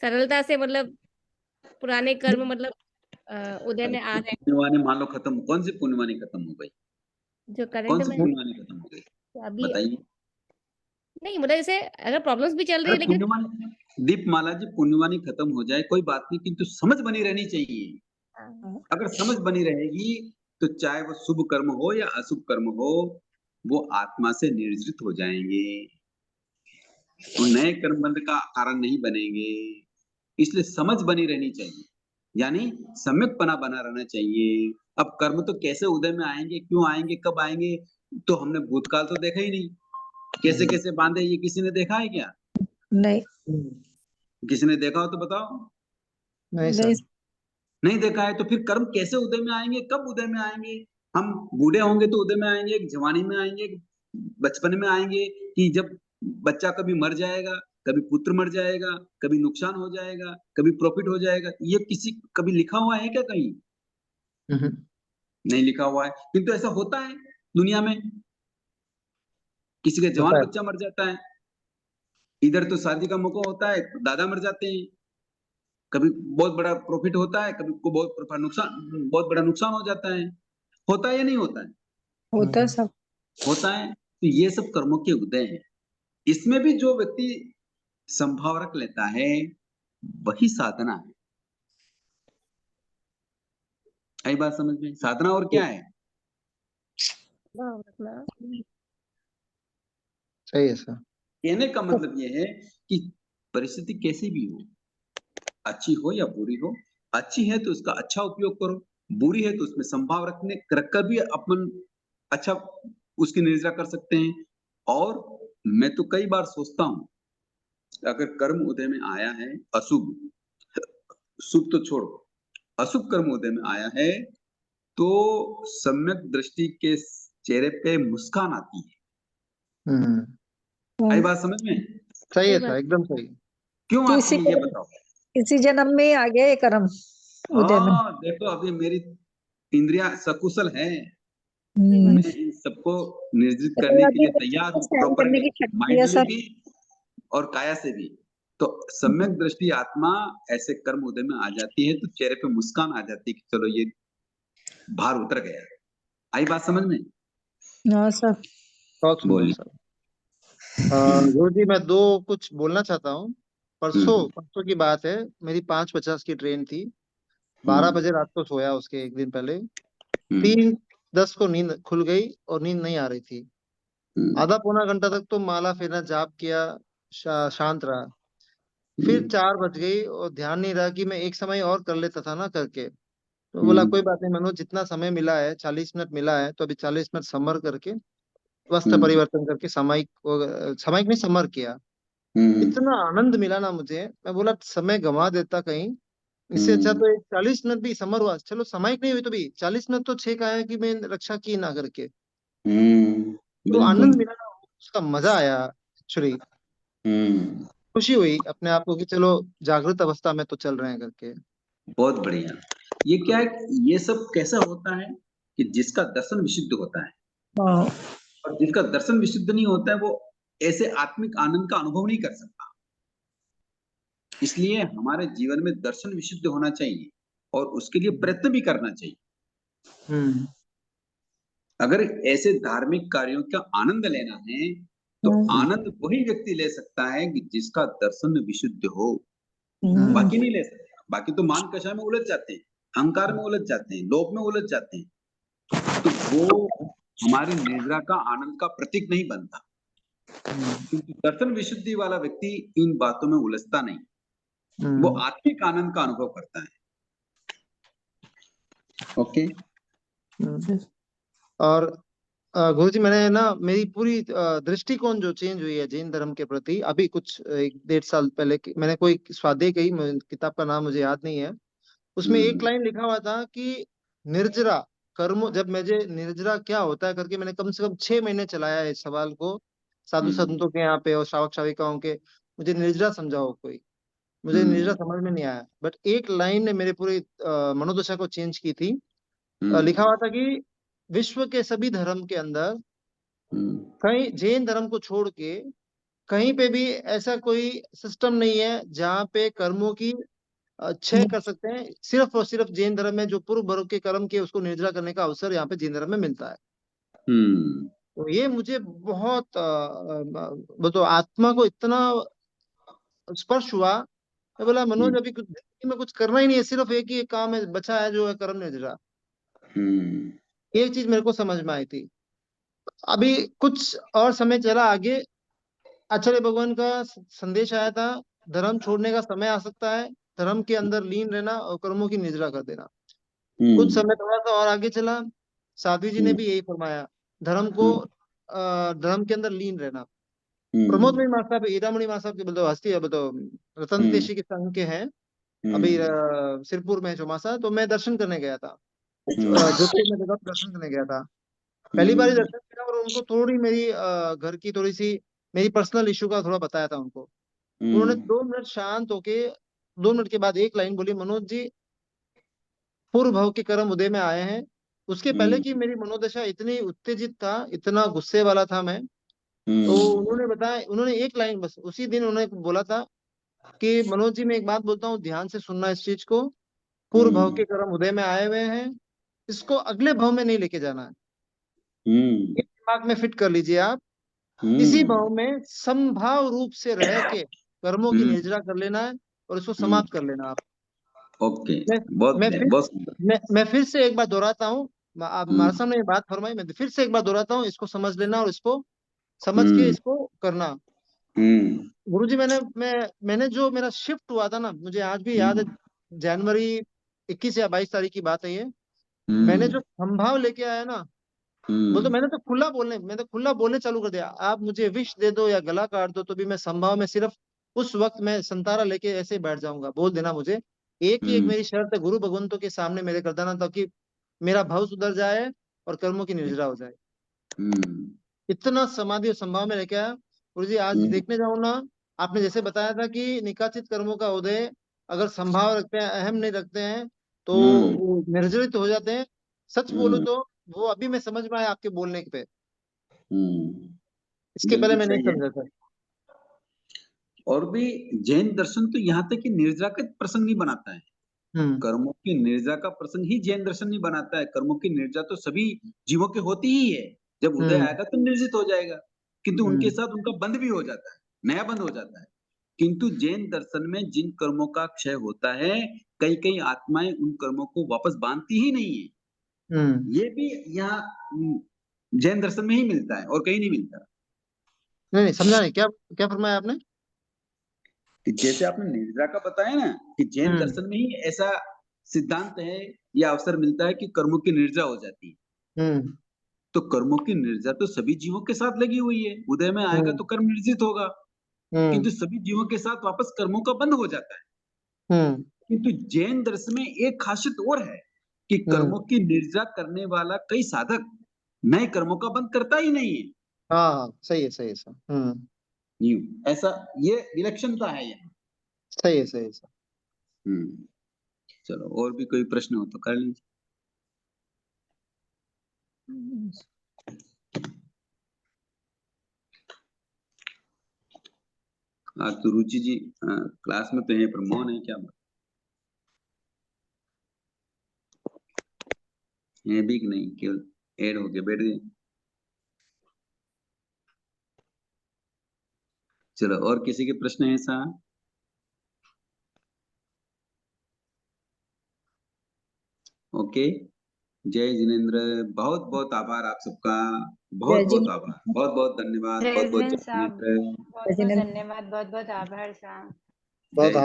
Speaker 4: सरलता से, मतलब पुराने कर्म, मतलब उदय में आ रहे हैं
Speaker 2: पुण्यवानी मान लो खत्म, कौन सी पुण्यवानी खत्म हो गई?
Speaker 4: जो
Speaker 2: कौन
Speaker 4: करंट
Speaker 2: सी
Speaker 4: में है।
Speaker 2: पुण्यवानी खत्म हो गई?
Speaker 4: तो अभी
Speaker 2: बताइए।
Speaker 4: नहीं, मतलब जैसे अगर प्रॉब्लम्स भी चल रही
Speaker 2: अरे
Speaker 4: है लेकिन
Speaker 2: पुण्यवानी, दीपमाला जी, पुण्यवानी खत्म हो जाए कोई बात नहीं, किंतु समझ बनी रहनी चाहिए। अगर समझ बनी रहेगी तो चाहे वो शुभ कर्म हो या अशुभ कर्म हो, वो आत्मा से निर्जित हो जाएंगे, वो नए कर्म बंध का कारण नहीं बनेंगे। इसलिए समझ बनी रहनी चाहिए, यानी सम्यकपना बना रहना चाहिए। अब कर्म तो कैसे उदय में आएंगे, क्यों आएंगे, कब आएंगे, तो हमने भूतकाल तो देखा ही नहीं। कैसे कैसे बांधे ये किसी ने देखा है क्या?
Speaker 1: नहीं
Speaker 2: किसी ने देखा हो तो बताओ।
Speaker 6: नहीं
Speaker 1: नहीं
Speaker 6: सर।
Speaker 2: नहीं देखा है तो फिर कर्म कैसे उदय में आएंगे, कब उदय में आएंगे? हम बूढ़े होंगे तो उदय में आएंगे, जवानी में आएंगे, बचपन में आएंगे, कि जब बच्चा कभी मर जाएगा, कभी पुत्र मर जाएगा, कभी नुकसान हो जाएगा, कभी प्रॉफिट हो जाएगा, ये किसी कभी लिखा हुआ है क्या कहीं? नहीं लिखा हुआ है, किंतु ऐसा होता है दुनिया में। किसी का जवान
Speaker 6: होता है।
Speaker 2: बच्चा मर जाता है, इधर तो शादी का मौका होता है, दादा मर जाते हैं, कभी बहुत बड़ा प्रॉफिट होता है, कभी को बहुत बड़ा नुकसान हो जाता है। होता है या नहीं होता है?
Speaker 1: होता है सब।
Speaker 2: होता है। तो ये सब कर्मों के उदय हैं। इसमें भी जो व्यक्ति संभाव रख लेता है वही साधना है। आई बात समझ में? साधना और क्या है?
Speaker 6: सही है सर।
Speaker 2: कहने का मतलब ये है कि परिस्थिति कैसी भी हो, अच्छी हो या बुरी हो, अच्छी है तो उसका अच्छा उपयोग करो, बुरी है तो उसमें संभाव रखकर भी अपन अच्छा उसकी निर्जरा कर सकते हैं। और मैं तो कई बार सोचता हूं, अगर कर्म उदय में आया है अशुभ, शुभ तो छोड़ो, अशुभ कर्म उदय में आया है तो सम्यक दृष्टि के चेहरे पे मुस्कान आती है। आई बात समझ में?
Speaker 6: सही है
Speaker 4: सही
Speaker 6: सर,
Speaker 4: बात।
Speaker 6: एकदम सही।
Speaker 2: क्यों
Speaker 1: कि
Speaker 2: आती है ये बताओ?
Speaker 1: इसी जन्म में ही आ गया ये कर्म उदय में।
Speaker 2: हाँ देखो, अभी मेरी इंद्रियां सकुशल है,
Speaker 1: हम्म।
Speaker 2: मैं इन सबको निर्जित
Speaker 1: तो
Speaker 2: करने के
Speaker 1: अभी
Speaker 2: लिए तैयार हूँ,
Speaker 1: सहन करने
Speaker 2: प्रॉपरली,
Speaker 1: की शक्ति है
Speaker 2: माइंडली
Speaker 1: सर।
Speaker 2: भी और काया से भी। तो सम्यक दृष्टि आत्मा ऐसे कर्म उदय में आ जाती है तो चेहरे पे मुस्कान आ जाती है कि चलो ये भार उतर गया। आई बात समझ में?
Speaker 1: हाँ सर।
Speaker 6: बहुत सुंदर
Speaker 2: बोलिए।
Speaker 6: सर। गुरु जी, मैं दो कुछ बोलना चाहता हूँ। परसों की बात है, मेरी 5:50 की ट्रेन थी, 12 बजे रात को सोया उसके एक दिन पहले, 3:10 को नींद खुल गई और नींद नहीं आ रही थी। आधा पौना घंटा तक तो माला फेरना जाप किया, शांत रहा। फिर 4 बज गई और ध्यान नहीं रहा कि मैं एक समय और कर लेता था ना करके। तो बोला कोई बात नहीं मनोज, जितना समय मिला है 40 मिनट मिला है, तो अभी 40 मिनट समर करके वस्त्र परिवर्तन करके सामयिक नहीं समर किया। इतना आनंद मिला ना मुझे, मैं बोला समय गंवा देता कहीं, इससे अच्छा तो 40 मिनट भी समर हुआ, चलो सामयिक नहीं हुई तो भी 40 मिनट तो छह का है कि मैं रक्षा की ना करके। तो
Speaker 2: बिल्कुल।
Speaker 6: आनंद मिला ना, उसका मजा आया एक्चुअली। खुशी हुई अपने आप को कि चलो जागृत अवस्था में तो चल रहे हैं करके।
Speaker 2: बहुत बढ़िया। ये क्या है कि ये सब कैसा होता है कि जिसका दर्शन विशुद्ध होता है
Speaker 1: हाँ,
Speaker 2: और जिसका दर्शन विशुद्ध नहीं होता है वो ऐसे आत्मिक आनंद का अनुभव नहीं कर सकता। इसलिए हमारे जीवन में दर्शन विशुद्ध होना चाहिए और उसके लिए प्रयत्न भी करना चाहिए। अगर ऐसे धार्मिक कार्यों का आनंद लेना है तो आनंद वही व्यक्ति ले सकता है कि जिसका दर्शन विशुद्ध हो, बाकी नहीं ले सकता। बाकी तो मान कषाय में उलझ जाते हैं, अहंकार में उलझ जाते हैं, लोभ में उलझ जाते हैं, तो वो हमारी निद्रा का आनंद का प्रतीक नहीं बनता। क्योंकि दर्शन विशुद्धि वाला व्यक्ति इन बातों में उलझता नहीं, वो आत्मिक आनंद का अनुभव करता है। ओके।
Speaker 6: और गुरुजी, मैंने ना मेरी पूरी दृष्टिकोण जो चेंज हुई है जैन धर्म के प्रति, अभी कुछ 1-1.5 साल पहले मैंने कोई स्वाध्याय कही, किताब का नाम मुझे याद नहीं है, उसमें एक लाइन लिखा हुआ था कि निर्जरा कर्म, जब मुझे निर्जरा क्या होता है करके मैंने कम से कम 6 महीने चलाया है इस सवाल को साधु संतों के यहाँ पे और श्रावक श्राविकाओं के, मुझे निर्जरा समझाओ कोई, मुझे निर्जरा समझ में नहीं आया। बट एक लाइन ने मेरे पूरी मनोदशा को चेंज की थी। लिखा हुआ था कि विश्व के सभी धर्म के अंदर कहीं जैन धर्म को छोड़ के कहीं पे भी ऐसा कोई सिस्टम नहीं है जहाँ पे कर्मों की क्षय कर सकते हैं। सिर्फ और सिर्फ जैन धर्म में जो पूर्व वर्ग के कर्म किए उसको निर्जरा करने का अवसर यहाँ पे जैन धर्म में मिलता है। तो ये मुझे बहुत वो तो आत्मा को इतना स्पर्श हुआ। मैं बोला मनोज अभी कुछ जिंदगी में कुछ करना ही नहीं है, सिर्फ एक ही एक काम है बचा है जो है कर्म निर्जरा। एक चीज मेरे को समझ में आई थी। अभी कुछ और समय चला आगे, आचार्य भगवान का संदेश आया था, धर्म छोड़ने का समय आ सकता है, धर्म के अंदर लीन रहना और कर्मों की निजरा कर देना। कुछ समय थोड़ा सा और आगे चला, साध्वी जी ने भी यही फरमाया, धर्म को धर्म के अंदर लीन रहना। प्रमोद मणि महाराज साहब, हीरामणि महाराज साहब के बोलो हस्ती है, तो रतन तेशी के संघ के हैं, अभी सिरपुर में जो मासा, तो मैं दर्शन करने गया था, जोधपुर में जगह दर्शन करने गया था। पहली बार ही दर्शन किया और उनको थोड़ी मेरी घर की थोड़ी सी मेरी पर्सनल इशू का थोड़ा बताया था उनको। उन्होंने 2 मिनट शांत होके 2 मिनट के बाद एक लाइन बोली, मनोज जी पूर्व भव के कर्म उदय में आए हैं। उसके पहले की मेरी मनोदशा इतनी उत्तेजित था, इतना गुस्से वाला था मैं। तो उन्होंने बताया, उन्होंने एक लाइन बस उसी दिन उन्होंने बोला था कि मनोज जी मैं एक बात बोलता हूँ, ध्यान से सुनना इस चीज को, पूर्व भव के कर्म उदय में आए हुए हैं, इसको अगले भव में नहीं लेके जाना है। ये दिमाग में फिट कर लीजिए आप, इसी भाव में संभाव रूप से रह के कर्मों की निर्जरा कर लेना है और इसको समाप्त कर लेना आप।
Speaker 2: ओके,
Speaker 6: मैं फिर से एक बार दोहराता हूँ, आप हमारे सामने ये बात फरमाई, मैं फिर से एक बार दोहराता हूँ, इसको समझ लेना और इसको समझ के इसको करना। गुरुजी मैंने जो मेरा शिफ्ट हुआ था ना, मुझे आज भी याद है, जनवरी 21 या 22 तारीख की बात है ये। मैंने जो संभाव लेके आया ना, बोलते मैं तो खुला बोलने चालू कर दिया, आप मुझे विष दे दो या गला काट दो तो भी मैं संभाव में सिर्फ उस वक्त मैं संतारा लेके ऐसे बैठ जाऊंगा, बोल देना मुझे। एक ही एक मेरी शर्त है, गुरु भगवंतों के सामने मेरे कर देना, ताकि मेरा भाव सुधर जाए और कर्मों की निर्जरा हो जाए। इतना समाधि और संभाव में लेके आया गुरु जी। आज देखने जाऊं ना, आपने जैसे बताया था कि निकाचित कर्मों का उदय अगर संभाव रखते हैं, अहम नहीं रखते हैं, तो वो निर्जरित हो जाते हैं। सच बोलूं तो वो अभी मैं समझ में आया आपके बोलने पे, इसके पहले मैं नहीं समझा था।
Speaker 2: और भी जैन दर्शन तो यहाँ तक कि निर्जरा का प्रसंग नहीं बनाता है, कर्मों की निर्जरा का प्रसंग ही जैन दर्शन नहीं बनाता है। कर्मों की निर्जरा तो सभी जीवों की होती ही है, जब उदय आएगा तो निर्जित हो जाएगा, किंतु उनके साथ उनका बंध भी हो जाता है, नया बंध हो जाता है। किंतु जैन दर्शन में जिन कर्मों का क्षय होता है, कई कई आत्माएं उन कर्मों को वापस बांधती ही नहीं है। ये भी यहाँ जैन दर्शन में ही मिलता है और कहीं नहीं मिलता।
Speaker 6: नहीं समझा नहीं, क्या क्या फरमाया आपने?
Speaker 2: कि जैसे आपने निर्जरा का बताया ना कि जैन दर्शन में ही ऐसा सिद्धांत है या अवसर मिलता है कि कर्मों की निर्जरा हो जाती है। तो कर्मों की निर्जरा तो सभी जीवों के साथ लगी हुई है। उदय में आएगा तो कर्म निर्जित होगा, किंतु सभी जीवों के साथ वापस कर्मों का बंध हो जाता है। किंतु जैन दर्शन में एक खासियत और है कि कर्मों की निर्जरा करने वाला कई साधक नए कर्मों का बंध करता ही नहीं है।
Speaker 6: हाँ सही है, सही है सर।
Speaker 2: यूं ऐसा ये विलक्षणता है यहाँ।
Speaker 6: सही है, सही है सर।
Speaker 2: चलो और भी कोई प्रश्न हो तो कर लीजिए। आज तो रुचि जी क्लास में तो है पर मौन है, क्या बात है भी कि नहीं, केवल ऐड होके बैठ गए। चलो और किसी के प्रश्न है ऐसा? ओके, जय जिनेन्द्र, बहुत बहुत आभार आप सबका, बहुत बहुत आभार, बहुत बहुत धन्यवाद, बहुत बहुत
Speaker 7: रेजिडेंट साहब
Speaker 2: जिनेन्द्र,
Speaker 7: बहुत बहुत धन्यवाद, बहुत बहुत आभार साहब।
Speaker 6: बहुत